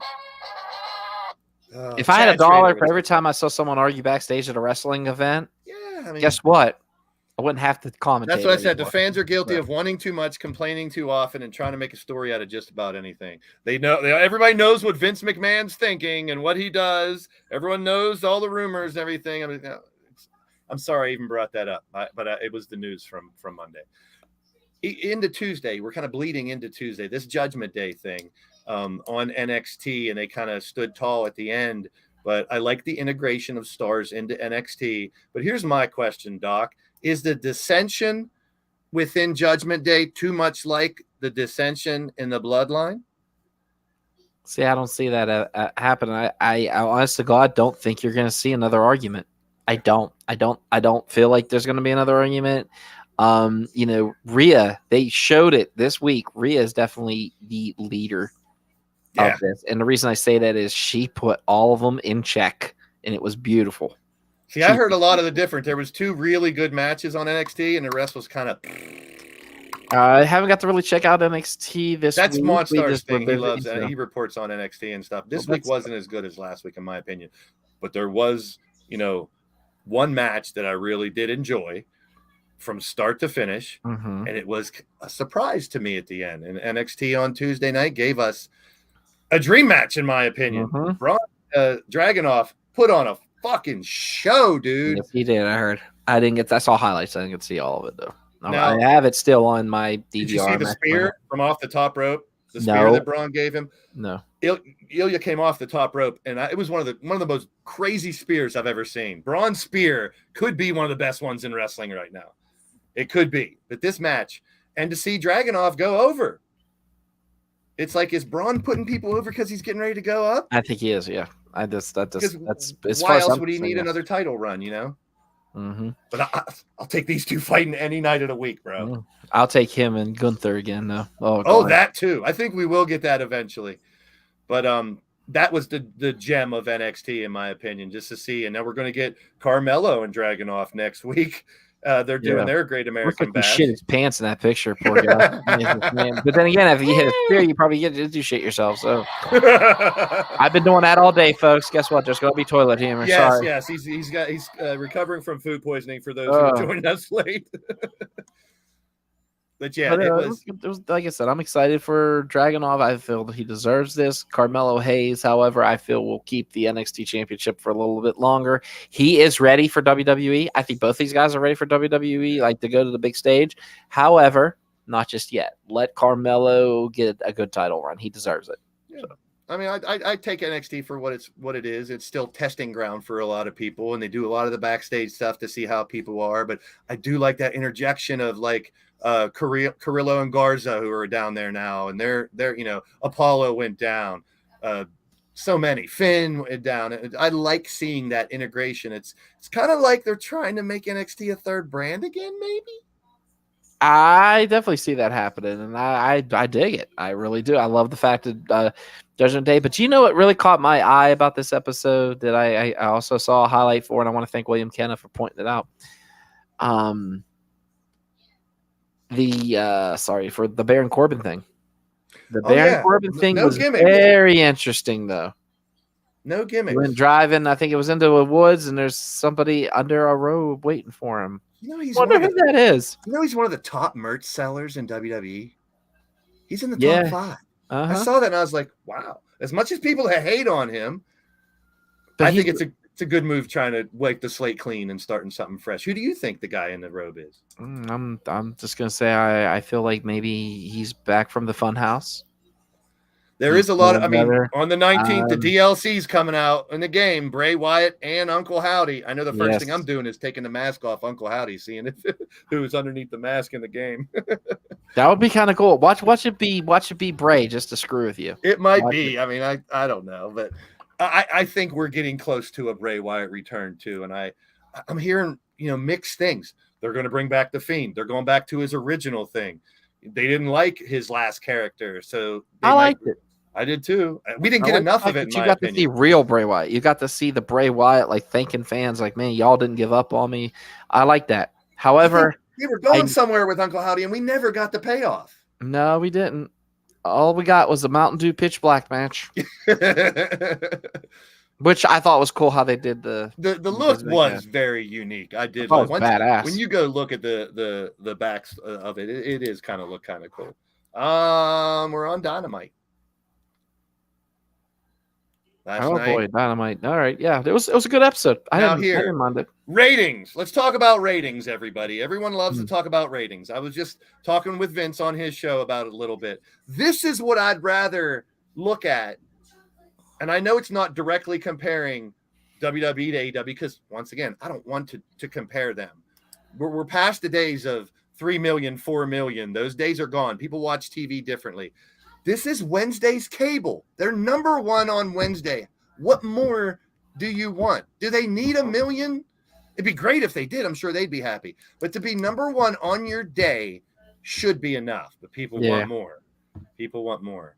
If I had $1 for every time I saw someone argue backstage at a wrestling event, guess what? I wouldn't have to commentate. That's what I said. The fans are guilty of wanting too much, complaining too often, and trying to make a story out of just about anything. They know everybody knows what Vince McMahon's thinking and what he does. Everyone knows all the rumors and everything. I mean, I'm sorry I even brought that up, but it was the news from Monday. Into Tuesday, we're kind of bleeding into Tuesday. This Judgment Day thing on NXT, and they kind of stood tall at the end. But I like the integration of stars into NXT. But here's my question, Doc. Is the dissension within Judgment Day too much like the dissension in the Bloodline? See, I don't see that happen. I honest to God don't think you're going to see another argument. I don't feel like there's going to be another argument. Rhea, they showed it this week. Rhea is definitely the leader of this. And the reason I say that is she put all of them in check, and it was beautiful. See, I heard a lot of the different. There was 2 really good matches on NXT, and the rest was kind of. I haven't got to really check out NXT this week. That's Monstar's thing. He loves that. He reports on NXT and stuff. This week wasn't as good as last week, in my opinion. But there was, one match that I really did enjoy from start to finish, and it was a surprise to me at the end. And NXT on Tuesday night gave us a dream match, in my opinion. Braun Dragunov put on a fucking show, dude. Yes, he did. I heard. I saw highlights. I didn't get to see all of it though. I have it still on my DVR. Did you see the spear from off the top rope? The spear that Braun gave him. No. Ilya came off the top rope, and it was one of the most crazy spears I've ever seen. Braun's spear could be one of the best ones in wrestling right now. It could be, but this match, and to see Dragunov go over, it's like, is Braun putting people over because he's getting ready to go up? I think he is. Yeah. That's why else would he need another title run, But I'll take these 2 fighting any night of the week, bro. I'll take him and Gunther again, though. Oh, that too. I think we will get that eventually. But that was the gem of NXT, in my opinion, just to see. And now we're going to get Carmelo and Dragunov next week. They're doing their Great American Bash. Shit his pants in that picture, poor guy. But then again, if you hit a spear, you probably get to do shit yourself. So I've been doing that all day, folks. Guess what? There's going to be toilet humor. Yes. He's recovering from food poisoning for those who are joining us late. But yeah, it was like I said, I'm excited for Dragunov. I feel that he deserves this. Carmelo Hayes, however, I feel will keep the NXT championship for a little bit longer. He is ready for WWE. I think both these guys are ready for WWE, like to go to the big stage. However, not just yet. Let Carmelo get a good title run. He deserves it. Yeah. So. I mean, I take NXT for what it is. It's still testing ground for a lot of people, and they do a lot of the backstage stuff to see how people are. But I do like that interjection of like Carrillo and Garza, who are down there now, and they're Apollo went down. So many Finn went down. I like seeing that integration. It's kind of like they're trying to make NXT a third brand again, maybe. I definitely see that happening, and I dig it. I really do. I love the fact that Judgment Day. But what really caught my eye about this episode that I also saw a highlight for, and I want to thank William Kenna for pointing it out. For the Baron Corbin thing. The Baron Corbin thing was very interesting, though. No gimmicks. He went driving. I think it was into the woods, and there's somebody under a robe waiting for him. He's wonder who that is. He's one of the top merch sellers in WWE. He's in the top 5. Uh-huh. I saw that and I was like, wow. As much as people hate on him, but I think it's a good move trying to wipe the slate clean and starting something fresh. Who do you think the guy in the robe is? I'm just gonna say I feel like maybe he's back from the Funhouse. There is a lot of, on the 19th, the DLC's coming out in the game, Bray Wyatt and Uncle Howdy. I know the first thing I'm doing is taking the mask off Uncle Howdy, seeing who's underneath the mask in the game. That would be kind of cool. Watch it be Bray just to screw with you. It might be. I mean, I don't know, but I think we're getting close to a Bray Wyatt return too, and I'm hearing mixed things. They're going to bring back the Fiend. They're going back to his original thing. They didn't like his last character, so I liked it. I did too. We didn't get enough of it. You got to see real Bray Wyatt. You got to see the Bray Wyatt like thanking fans, like, man, y'all didn't give up on me. I like that. However, we were going somewhere with Uncle Howdy, and we never got the payoff. No, we didn't. All we got was the Mountain Dew Pitch Black match, which I thought was cool how they did the look was very unique. I did like badass. When you go look at the backs of it, it is kind of look kind of cool. We're on Dynamite. Boy, Dynamite. All right, yeah, it was a good episode. I didn't mind it. Ratings. Let's talk about ratings, everybody. Everyone loves to talk about ratings. I was just talking with Vince on his show about it a little bit. This is what I'd rather look at. And I know it's not directly comparing WWE to AEW because, once again, I don't want to compare them. We're past the days of 3 million, 4 million. Those days are gone. People watch TV differently. This is Wednesday's cable. They're number one on Wednesday. What more do you want? Do they need 1 million? It'd be great if they did. I'm sure they'd be happy. But to be number one on your day should be enough. But people want more. People want more.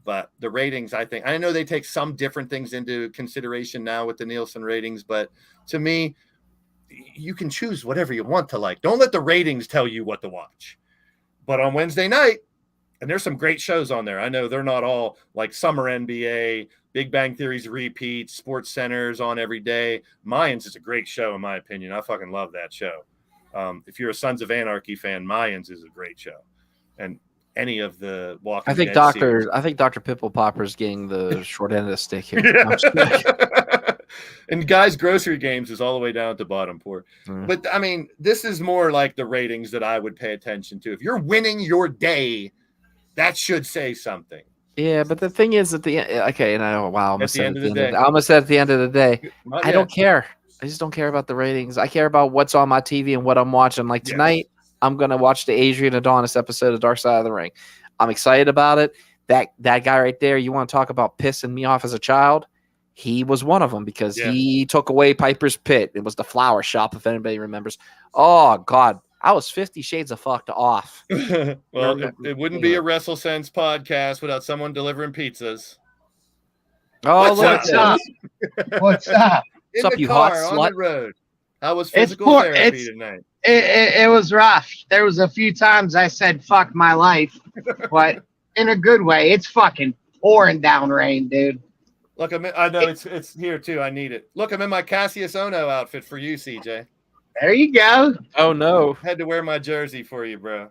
But the ratings, I know they take some different things into consideration now with the Nielsen ratings. But to me, you can choose whatever you want to like. Don't let the ratings tell you what to watch. But on Wednesday night, and there's some great shows on there. I know they're not all like Summer NBA, Big Bang Theory's repeats, Sports Center's on every day. Mayans is a great show, in my opinion. I fucking love that show. If you're a Sons of Anarchy fan, Mayans is a great show. And any of the Walking Dead series. I think Dr. Pimple Popper's getting the short end of the stick here. And Guys Grocery Games is all the way down at the bottom poor. But I mean, this is more like the ratings that I would pay attention to. If you're winning your day, that should say something. Yeah, but the thing is at the end, okay, and I'm almost at the end of the day. I don't care. I just don't care about the ratings. I care about what's on my TV and what I'm watching. Like tonight, I'm gonna watch the Adrian Adonis episode of Dark Side of the Ring. I'm excited about it. That guy right there, you want to talk about pissing me off as a child? He was one of them because he took away Piper's Pit. It was the flower shop, if anybody remembers. Oh God. I was 50 shades of fucked off. Well, it wouldn't be a WrestleSense podcast without someone delivering pizzas. Oh, what's up? What's up? In the car, on the road. How was physical therapy tonight? It was rough. There was a few times I said, fuck my life, but in a good way. It's fucking pouring down rain, dude. Look, I know it's here too. I need it. Look, I'm in my Cassius Ohno outfit for you, CJ. There you go. Oh, no. Had to wear my jersey for you, bro.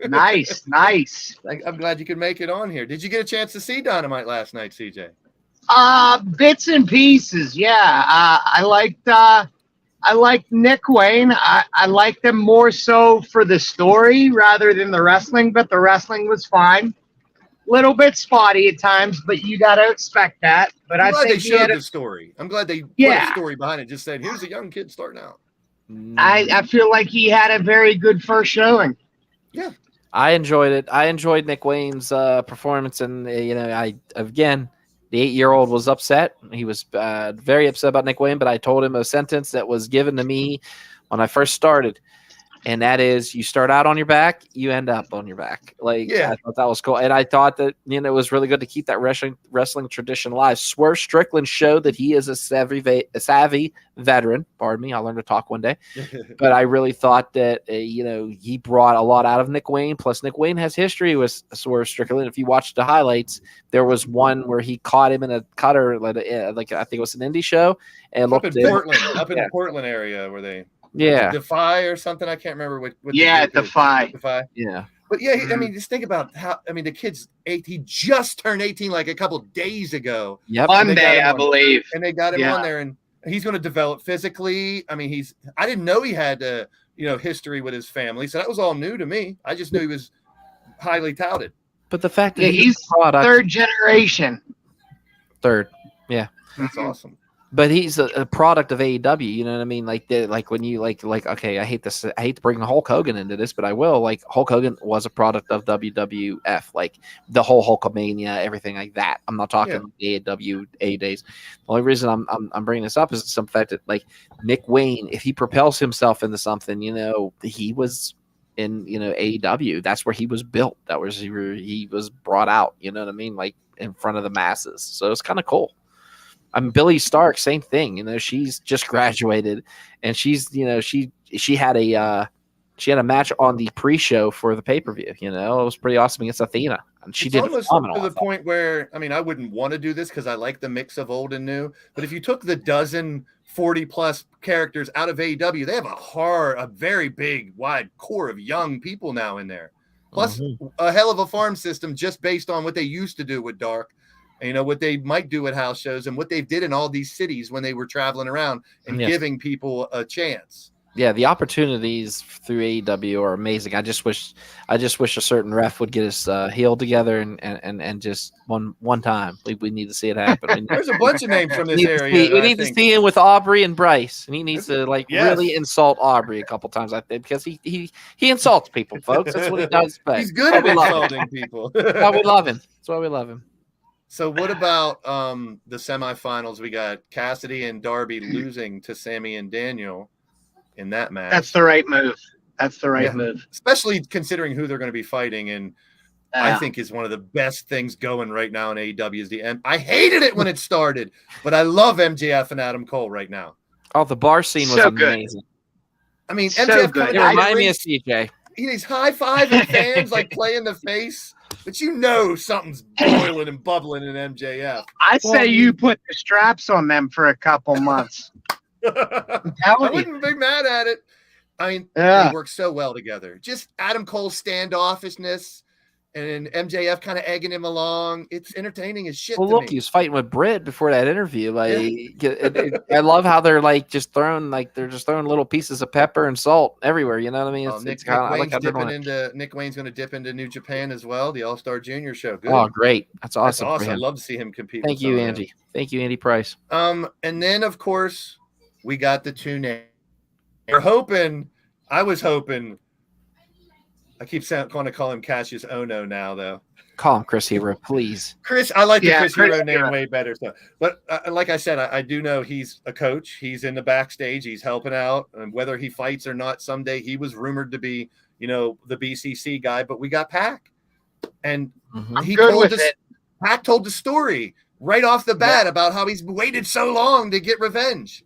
Nice. I'm glad you could make it on here. Did you get a chance to see Dynamite last night, CJ? Bits and pieces, yeah. I liked Nick Wayne. I liked him more so for the story rather than the wrestling, but the wrestling was fine. Little bit spotty at times, but you got to expect that. But I'm glad they showed the story. I'm glad they put a story behind it. Just said, here's a young kid starting out. I feel like he had a very good first showing. Yeah, I enjoyed it. I enjoyed Nick Wayne's performance, and the 8-year-old was upset. He was very upset about Nick Wayne, but I told him a sentence that was given to me when I first started, and that is, you start out on your back, you end up on your back. I thought that was cool, and I thought that it was really good to keep that wrestling tradition alive. Swerve Strickland showed that he is a savvy veteran. Pardon me, I'll learn to talk one day. But I really thought that he brought a lot out of Nick Wayne. Plus, Nick Wayne has history with Swerve Strickland. If you watch the highlights, there was one where he caught him in a cutter, like I think it was an indie show, and up in the Portland area where they. Yeah, Defy or something. I can't remember what. Defy. Yeah, but I mean, just think about how. I mean, the kid's 8. He just turned 18 like a couple days ago. Yep, Monday, I believe. And they got him on there, and he's going to develop physically. I mean, I didn't know he had history with his family, so that was all new to me. I just knew he was highly touted. But the fact that he's third generation. Third, yeah, that's awesome. But he's a product of AEW, you know what I mean? Like when you like okay, I hate this. I hate to bring Hulk Hogan into this, but I will. Like Hulk Hogan was a product of WWF, like the whole Hulkamania, everything like that. I'm not talking AEW days. The only reason I'm bringing this up is some fact that like Nick Wayne, if he propels himself into something, you know, he was in AEW. That's where he was built. That was he was brought out. You know what I mean? Like in front of the masses. So it's kind of cool. Billy Stark, same thing. You know, she's just graduated, and she's she had a match on the pre-show for the pay-per-view. You know, it was pretty awesome against Athena, and she did phenomenal. To the point where I wouldn't want to do this because I like the mix of old and new. But if you took the 40+ characters out of AEW, they have a very big, wide core of young people now in there. Plus, a hell of a farm system just based on what they used to do with Dark. You know, what they might do at house shows and what they did in all these cities when they were traveling around and giving people a chance. Yeah, the opportunities through AEW are amazing. I just wish a certain ref would get his heel together and just one time. We need to see it happen. There's a bunch of names from this area. We need to see him with Aubrey and Bryce, and he needs to really insult Aubrey a couple times, I think, because he insults people, folks. That's what he does best. He's good at insulting people. That's why we love him. That's why we love him. So what about the semifinals? We got Cassidy and Darby losing to Sammy and Daniel in that match. That's the right move. Move. Especially considering who they're going to be fighting. And I think is one of the best things going right now in AEW is the end. I hated it when it started, but I love MJF and Adam Cole right now. Oh, the bar scene was amazing. I mean, MJF it reminded me of CJ. He's high-fiving fans, like playing the face. But something's boiling and bubbling in MJF. I say you put the straps on them for a couple months. I wouldn't be mad at it. I mean, they work so well together. Just Adam Cole's standoffishness and MJF kind of egging him along. It's entertaining as shit. Well, look, he was fighting with Britt before that interview. I love how they're just throwing little pieces of pepper and salt everywhere. You know what I mean? Nick Wayne's going to dip into New Japan as well. The All-Star Junior show. Good. Oh, great! That's awesome. I'd love to see him compete. Thank you, Andy. Thank you, Andy Price. And then of course we got the two names. I was hoping. I keep going to call him Cassius Ohno now, though. Call him Chris Hero, please. Chris, I like the Chris Hero name way better. So, but like I said, I do know he's a coach. He's in the backstage. He's helping out, and whether he fights or not someday, he was rumored to be, the BCC guy. But we got Pac, and Pac told the story right off the bat about how he's waited so long to get revenge.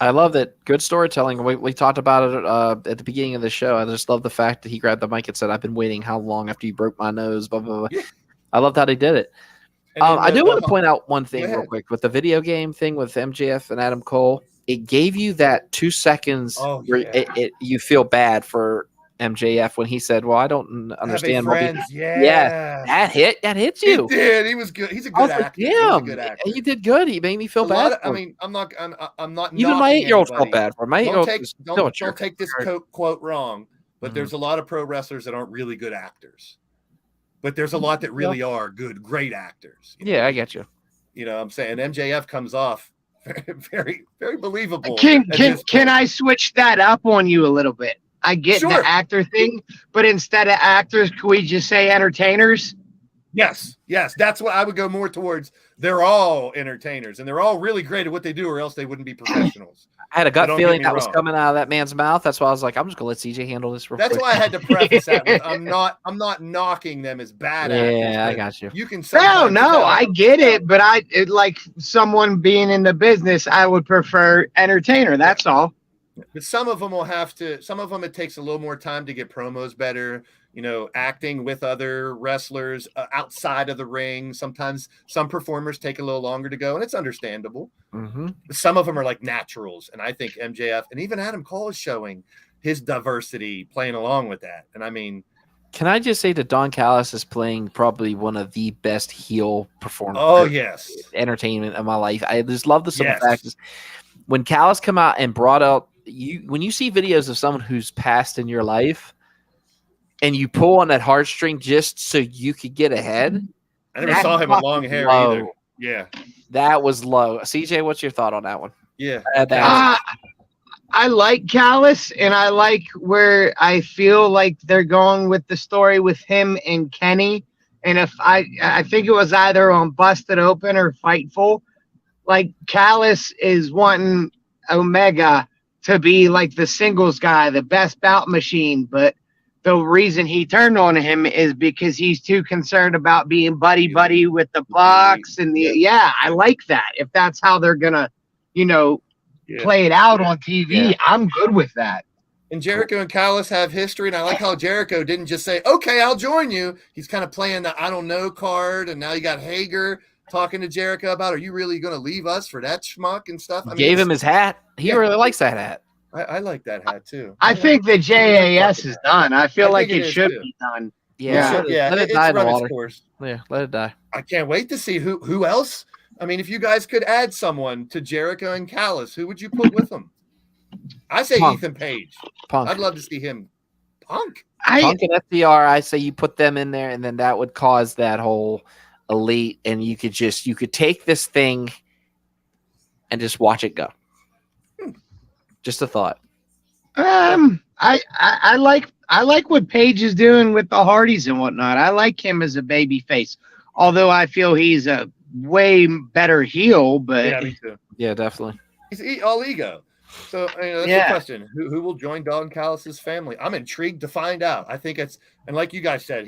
I love that. Good storytelling. We talked about it at the beginning of the show. I just love the fact that he grabbed the mic and said, "I've been waiting how long after you broke my nose?" Blah, blah, blah. Yeah. I loved how they did it. I do want to point out one thing real quick. With the video game thing with MJF and Adam Cole, it gave you that 2 seconds where you feel bad for MJF when he said, "Well, I don't understand." That hits you. It did. He was good. He's a good actor. He did good. He made me feel bad. I'm not. Even my 8-year-old felt bad for him. My 8-year-old don't take this quote wrong, but there's a lot of pro wrestlers that aren't really good actors. But there's a lot that really are great actors. I get you. You know what I'm saying? MJF comes off very, very believable. Can I switch that up on you a little bit? I get the actor thing, but instead of actors, can we just say entertainers? Yes. That's what I would go more towards. They're all entertainers, and they're all really great at what they do, or else they wouldn't be professionals. I had a gut feeling that was coming out of that man's mouth. That's why I was like, I'm just gonna let CJ handle this. That's why I had to preface that with I'm not knocking them as bad actors. Yeah, I got you. You can no, I get it, but like someone being in the business, I would prefer entertainer. That's all. But some of them it takes a little more time to get promos better, acting with other wrestlers outside of the ring. Sometimes some performers take a little longer to go, and it's understandable. But some of them are like naturals. And I think MJF and even Adam Cole is showing his diversity playing along with that. And I mean, can I just say that Don Callis is playing probably one of the best heel performers. Oh, yes. Entertainment of my life. I just love the simple fact. When Callis come out and brought out, when you see videos of someone who's passed in your life and you pull on that heartstring just so you could get ahead. I never saw him with long hair either. Yeah. That was low. CJ, what's your thought on that one? Yeah. I like Callis, and I like where I feel like they're going with the story with him and Kenny. And if I think it was either on Busted Open or Fightful, like Callis is wanting Omega to be like the singles guy, the best bout machine. But the reason he turned on him is because he's too concerned about being buddy with the Bucks and I like that. If that's how they're gonna, play it out on TV, I'm good with that. And Jericho and Callis have history, and I like how Jericho didn't just say, "Okay, I'll join you." He's kind of playing the "I don't know" card, and now you got Hager talking to Jericho about, "Are you really going to leave us for that schmuck and stuff?" Gave him his hat. He really likes that hat. I like that hat too. I think the JAS is done. I feel like it should be done. Yeah, let it die in the water. Yeah, let it die. I can't wait to see who else. I mean, if you guys could add someone to Jericho and Callis, who would you put with them? I say Punk. Ethan Page. Punk. I'd love to see him. Punk. Punk and FDR. I say you put them in there, and then that would cause that whole elite, and you could take this thing and just watch it go. Just a thought. I like what Page is doing with the Hardys and whatnot. I like him as a baby face, although I feel he's a way better heel. But yeah, me too. Yeah, definitely. He's all ego. So that's the question. Who will join Don Callis' family? I'm intrigued to find out. I think and like you guys said,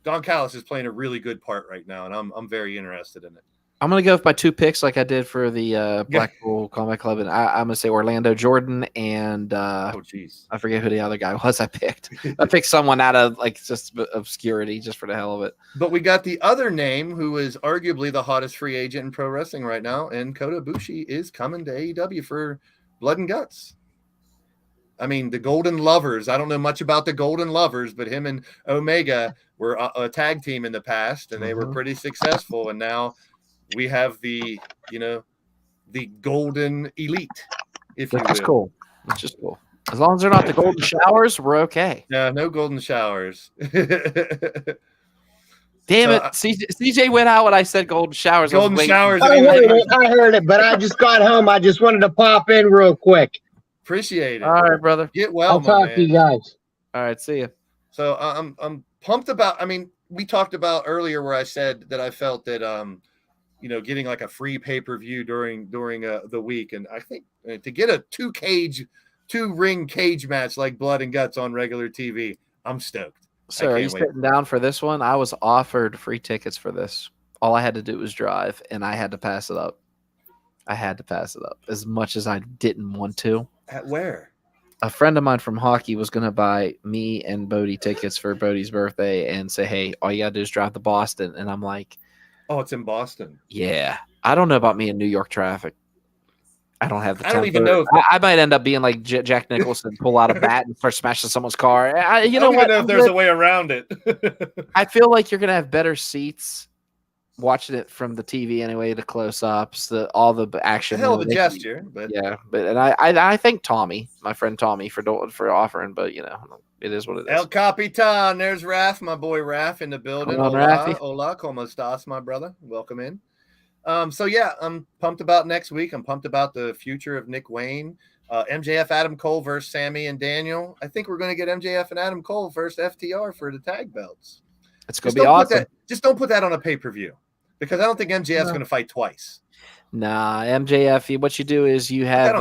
Don Callis is playing a really good part right now, and I'm very interested in it. I'm going to go with my 2 picks like I did for the Blackpool Combat Club, and I'm going to say Orlando Jordan and I forget who the other guy was I picked. I picked someone out of just obscurity just for the hell of it. But we got the other name who is arguably the hottest free agent in pro wrestling right now, and Kota Ibushi is coming to AEW for Blood and Guts. I mean, the Golden Lovers. I don't know much about the Golden Lovers, but him and Omega were a tag team in the past, and they were pretty successful, and now we have the Golden Elite, if you will. That's cool. That's just cool. As long as they're not the Golden Showers, we're okay. No Golden Showers. Damn it. CJ went out when I said Golden Showers. Golden Showers. I heard it, but I just got home. I just wanted to pop in real quick. Appreciate it. All right, brother. Get well, I'll talk to you guys. All right, see you. So I'm pumped about, we talked about earlier where I said that I felt that getting like a free pay-per-view during the week, and I think to get a 2-ring cage match like Blood and Guts on regular TV, I'm stoked. So are you sitting down for this one? I was offered free tickets for this. All I had to do was drive, and I had to pass it up. As much as I didn't want to. At where? A friend of mine from hockey was going to buy me and Bodie tickets for Bodie's birthday and say, hey, all you got to do is drive to Boston. And I'm like, oh, it's in Boston. Yeah. I don't know about me in New York traffic. I don't have the time. I don't even know. I might end up being like Jack Nicholson, pull out a bat and start smashing someone's car. I don't even know if there's a way around it. I feel like you're going to have better seats watching it from the TV anyway, the close-ups, all the action. Hell of a gesture. But I thank Tommy, my friend Tommy, for offering, but it is what it is. El Capitan, there's Raph, my boy Raph in the building. Hola, ¿cómo estás, my brother? Welcome in. So yeah, I'm pumped about next week. I'm pumped about the future of Nick Wayne. MJF Adam Cole versus Sammy and Daniel. I think we're going to get MJF and Adam Cole versus FTR for the tag belts. It's going to be awesome. Just don't put that on a pay-per-view, because I don't think MJF's going to fight twice. Nah, MJF, what you do is you have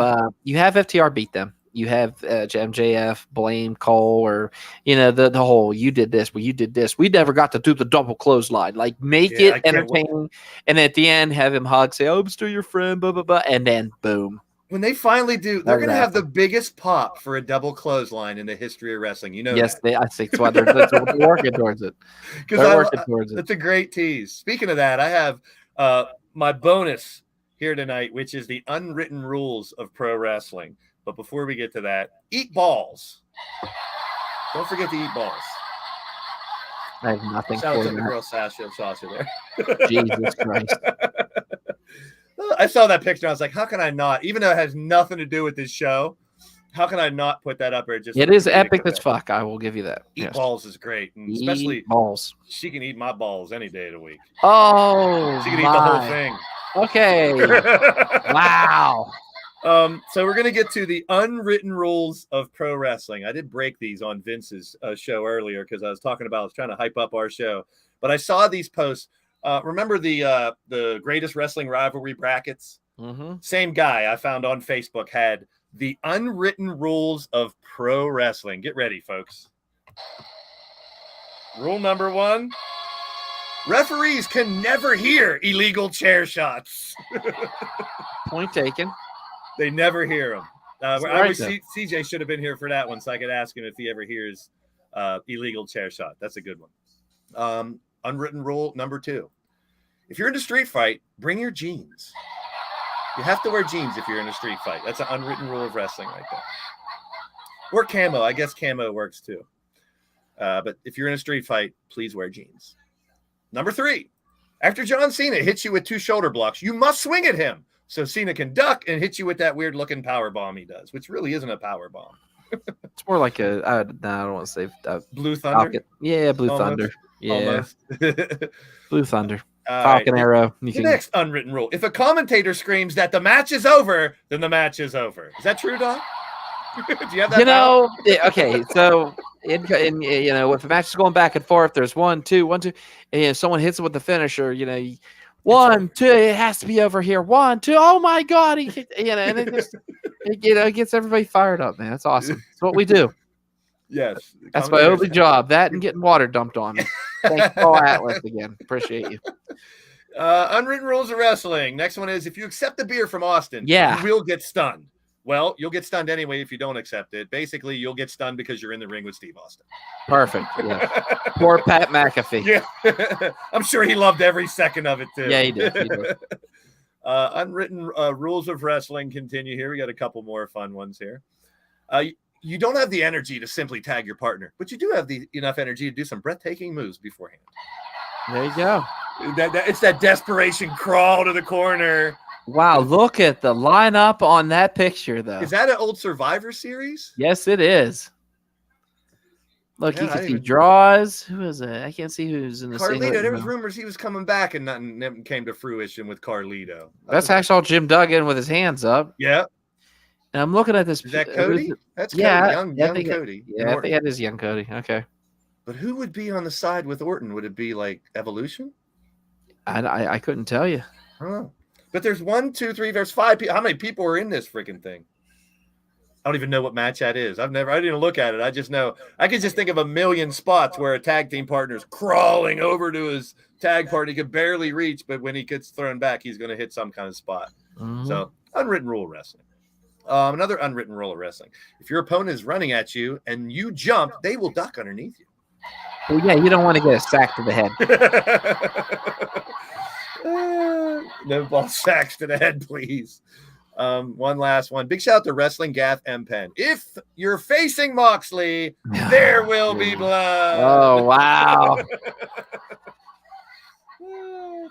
FTR beat them. You have MJF blame Cole, or the whole you did this, well you did this. We never got to do the double clothesline. Like make it entertaining, and at the end have him hug, say, "Oh, I'm still your friend," blah blah blah, and then boom. When they finally do, they're going to have the biggest pop for a double clothesline in the history of wrestling. Yes, I think that's why they're working towards it. That's a great tease. Speaking of that, I have my bonus here tonight, which is the unwritten rules of pro wrestling. But before we get to that, eat balls. Don't forget to eat balls. I have nothing Shout out for to the that. girl Sasha there. Jesus Christ. I saw that picture. I was like, how can I not? Even though it has nothing to do with this show, How can I not put that up there? It is epic as fuck. I will give you that. Eat balls is great, and Eat especially balls. She can eat my balls any day of the week. Oh, she can eat the whole thing. Okay. Wow. So we're gonna get to the unwritten rules of pro wrestling. I did break these on Vince's show earlier because I was trying to hype up our show, but I saw these posts. Remember the greatest wrestling rivalry brackets? Mm-hmm. Same guy I found on Facebook had the unwritten rules of pro wrestling. Get ready, folks. Rule number 1. Referees can never hear illegal chair shots. Point taken. They never hear them. CJ should have been here for that one, so I could ask him if he ever hears illegal chair shot. That's a good one. Unwritten rule number 2. If you're in a street fight, bring your jeans. You have to wear jeans if you're in a street fight. That's an unwritten rule of wrestling right there. Or camo. I guess camo works too. But if you're in a street fight, please wear jeans. Number 3. After John Cena hits you with 2 shoulder blocks, you must swing at him so Cena can duck and hit you with that weird looking power bomb he does, which really isn't a power bomb. It's more like I don't want to say Blue Thunder. Yeah, Blue Thunder. Yeah, Blue Thunder. Falcon right. Arrow. The next unwritten rule: if a commentator screams that the match is over, then the match is over. Is that true, Doc? Do you have that? Okay. So, if a match is going back and forth, there's 1, 2, 1, 2, and someone hits it with the finisher. 1, 2, it has to be over here. 1, 2. Oh my God! And it just, it gets everybody fired up, man. That's awesome. That's what we do. Yes, that's my only job. That and getting water dumped on me. Thanks, Paul Atlas again. Appreciate you. Unwritten rules of wrestling. Next one is if you accept the beer from Austin, you will get stunned. Well, you'll get stunned anyway if you don't accept it. Basically, you'll get stunned because you're in the ring with Steve Austin. Perfect. Yeah. Poor Pat McAfee. Yeah. I'm sure he loved every second of it, too. Yeah, he did. Unwritten rules of wrestling continue here. We got a couple more fun ones here. You don't have the energy to simply tag your partner, but you do have enough energy to do some breathtaking moves beforehand. There you go. It's that desperation crawl to the corner. Wow, look at the lineup on that picture, though. Is that an old Survivor Series? Yes, it is. Look, you can see draws. Who is it? I can't see who's in the Carlito. There was rumors he was coming back, and nothing came to fruition with Carlito. That's actually Jim Duggan with his hands up. Yeah. And I'm looking at this. Is that Cody? That's Cody. Young Cody. Yeah, I think that is young Cody. Okay. But who would be on the side with Orton? Would it be like Evolution? I couldn't tell you. I don't know. But there's 1, 2, 3. There's 5 people. How many people are in this freaking thing? I don't even know what match that is. I didn't even look at it. I just know. I can just think of a million spots where a tag team partner is crawling over to his tag partner. He could barely reach, but when he gets thrown back, he's going to hit some kind of spot. Mm-hmm. So, unwritten rule of wrestling. Another unwritten rule of wrestling. If your opponent is running at you and you jump, they will duck underneath you. Well, yeah, you don't want to get a sack to the head. No ball sacks to the head, please. One last one. Big shout out to Wrestling Gaff M Pen. If you're facing Moxley, there will be blood. Oh, wow. That's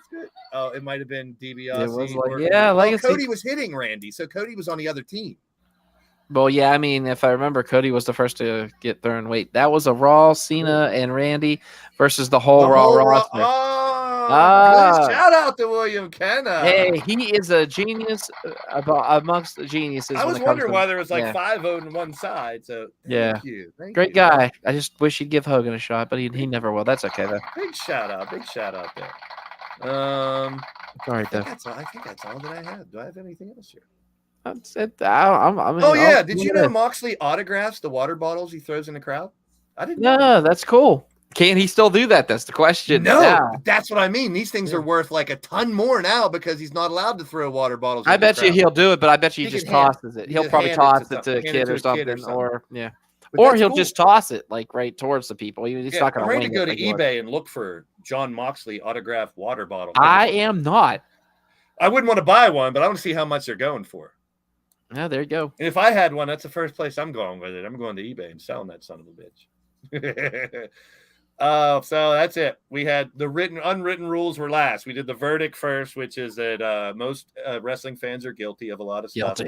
good. Oh, it might have been DiBiase. It was like, Cody was hitting Randy, so Cody was on the other team. Well, yeah, I mean, if I remember, Cody was the first to get thrown. Wait, that was a Raw, Cena and Randy versus the whole Raw roster. Good shout out to William Kenna. Hey, he is a genius amongst the geniuses. I was wondering why there was like 5 on one side. So thank you. Great guy. I just wish he'd give Hogan a shot, but he never will. That's okay though. Big shout out there. All right, though. I think that's all that I have. Do I have anything else here? That's it. Did you know Moxley autographs the water bottles he throws in the crowd? I didn't know. No, that's cool. Can he still do that? That's the question. No, that's what I mean. These things are worth like a ton more now because he's not allowed to throw water bottles. I bet you he'll do it, but I bet you he just tosses it. He'll probably toss it to a kid or something. Or he'll just toss it like right towards the people. He's not going to win. I'm ready to go to eBay and look for John Moxley autographed water bottle. I am not. I wouldn't want to buy one, but I want to see how much they're going for. Yeah, there you go. And if I had one, that's the first place I'm going with it. I'm going to eBay and selling that son of a bitch. So that's it. We had the unwritten rules were last. We did the verdict first, which is that most wrestling fans are guilty of a lot of stuff.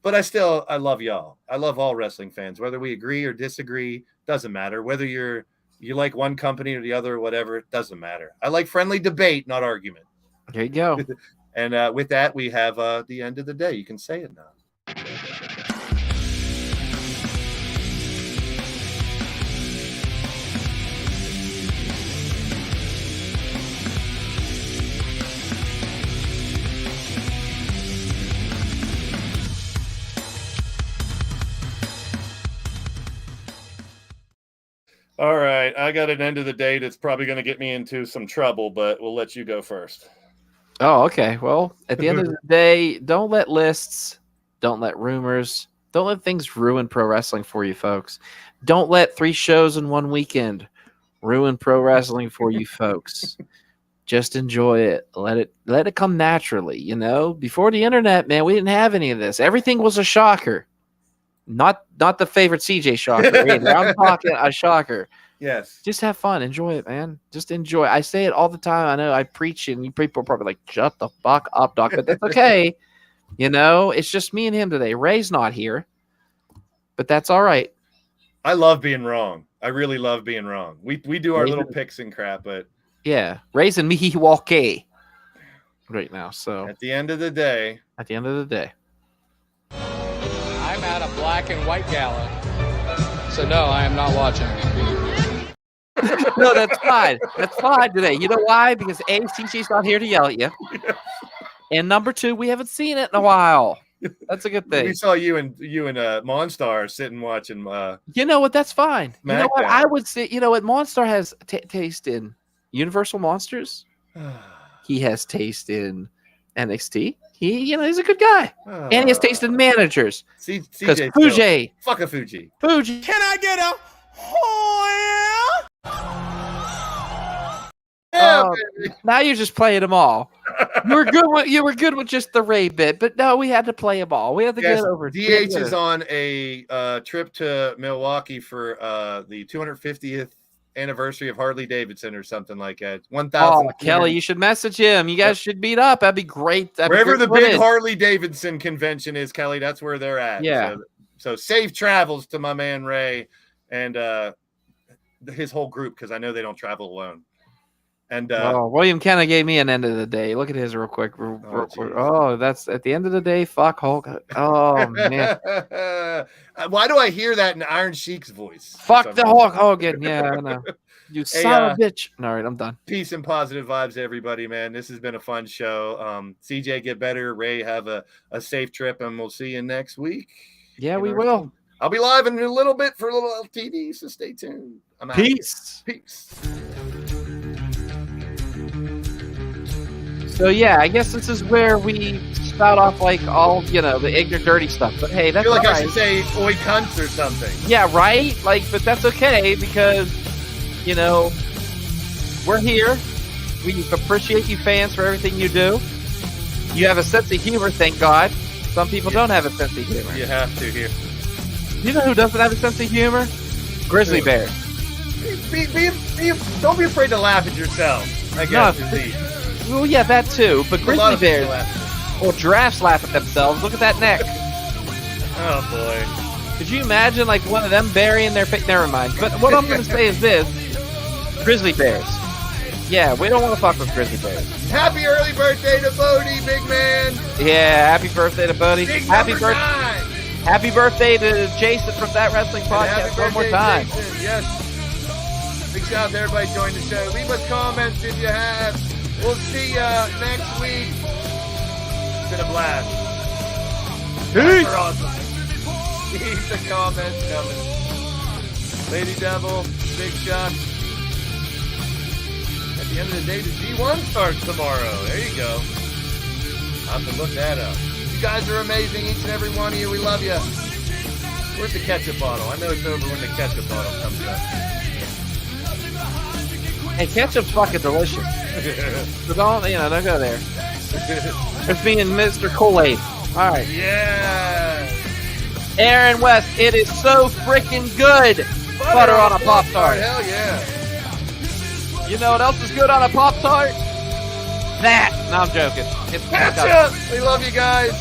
But I love y'all. I love all wrestling fans, whether we agree or disagree, doesn't matter. Whether you like one company or the other, or whatever, it doesn't matter. I like friendly debate, not argument. There you go. And with that, we have the end of the day. You can say it now. All right, I got an end of the day that's probably going to get me into some trouble, but we'll let you go first. Oh, okay. Well, at the end of the day, don't let lists, don't let rumors, don't let things ruin pro wrestling for you, folks. Don't let 3 shows in one weekend ruin pro wrestling for you, folks. Just enjoy it. Let it come naturally. You know, before the internet, man, we didn't have any of this. Everything was a shocker. Not the favorite CJ shocker. I'm talking a shocker. Yes. Just have fun. Enjoy it, man. Just enjoy. I say it all the time. I know I preach and you people are probably like, shut the fuck up, Doc. But that's okay. You know, it's just me and him today. Ray's not here. But that's all right. I love being wrong. I really love being wrong. We do our little picks and crap, but yeah. Ray's in Milwaukee right now. So at the end of the day. I'm at a black and white gala. So no, I am not watching. No, that's fine. That's fine today. You know why? Because A, CJ's not here to yell at you. Yeah. And number 2, we haven't seen it in a while. That's a good thing. We saw you and Monstar sitting watching. You know what? That's fine. Smackdown. You know what? I would say, you know what? Monstar has taste in Universal Monsters. He has taste in NXT. He's a good guy. And he has taste in managers. Because Fuji. Fuck a Fuji. Fuji. Can I get a Now you're just playing them all. You were good with just the Ray bit, but no, we had to play them all. We had to get over. DH is on a trip to Milwaukee for the 250th anniversary of Harley Davidson or something like that. 1,000. Oh, Kelly, you should message him. You guys should meet up. That'd be great. Wherever the big Harley Davidson convention is, Kelly, that's where they're at. Yeah. So safe travels to my man Ray and his whole group, because I know they don't travel alone. And William Kenna gave me an end of the day. Look at his real quick. That's at the end of the day. Fuck Hulk. Oh man. Why do I hear that in Iron Sheik's voice? Fuck the Hulk Hogan. Yeah, I know. You son of a bitch. All right, I'm done. Peace and positive vibes, everybody, man. This has been a fun show. CJ, get better. Ray, have a safe trip, and we'll see you next week. Yeah, we will. I'll be live in a little bit for a little LTD, so stay tuned. I'm out. Peace. So yeah, I guess this is where we spout off like all the ignorant, dirty stuff. But hey, that's I feel like all I should say "oi cunts" or something. Yeah, right. But that's okay because we're here. We appreciate you fans for everything you do. You have a sense of humor, thank God. Some people don't have a sense of humor. You have to here. You know who doesn't have a sense of humor? Grizzly Bear. Don't be afraid to laugh at yourself. I guess. Well, yeah, that too. But grizzly bears or giraffes laugh at themselves. Look at that neck. Oh boy! Could you imagine one of them burying their face? Never mind. But what I'm going to say is this: grizzly bears. Yeah, we don't want to fuck with grizzly bears. Happy early birthday to Bodie, big man. Yeah, happy birthday to Bodie. Happy birthday to Jason from That Wrestling Podcast. One more time. Jason. Yes. Big shout out to everybody joining the show. Leave us comments if you have. We'll see ya next week. It's been a blast. Peace. Awesome. Keep the comments coming. Lady Devil, Big Shot. At the end of the day, the G1 starts tomorrow. There you go. I'll have to look that up. You guys are amazing, each and every one of you. We love you. Where's the ketchup bottle? I know it's over when the ketchup bottle comes up. Hey, ketchup's fucking delicious. So don't go there. It's being Mr. Kool-Aid. All right. Yeah. Aaron West, it is so freaking good. Butter on a Pop-Tart. Hell yeah. You know what else is good on a Pop-Tart? That. No, I'm joking. It's ketchup. We love you guys.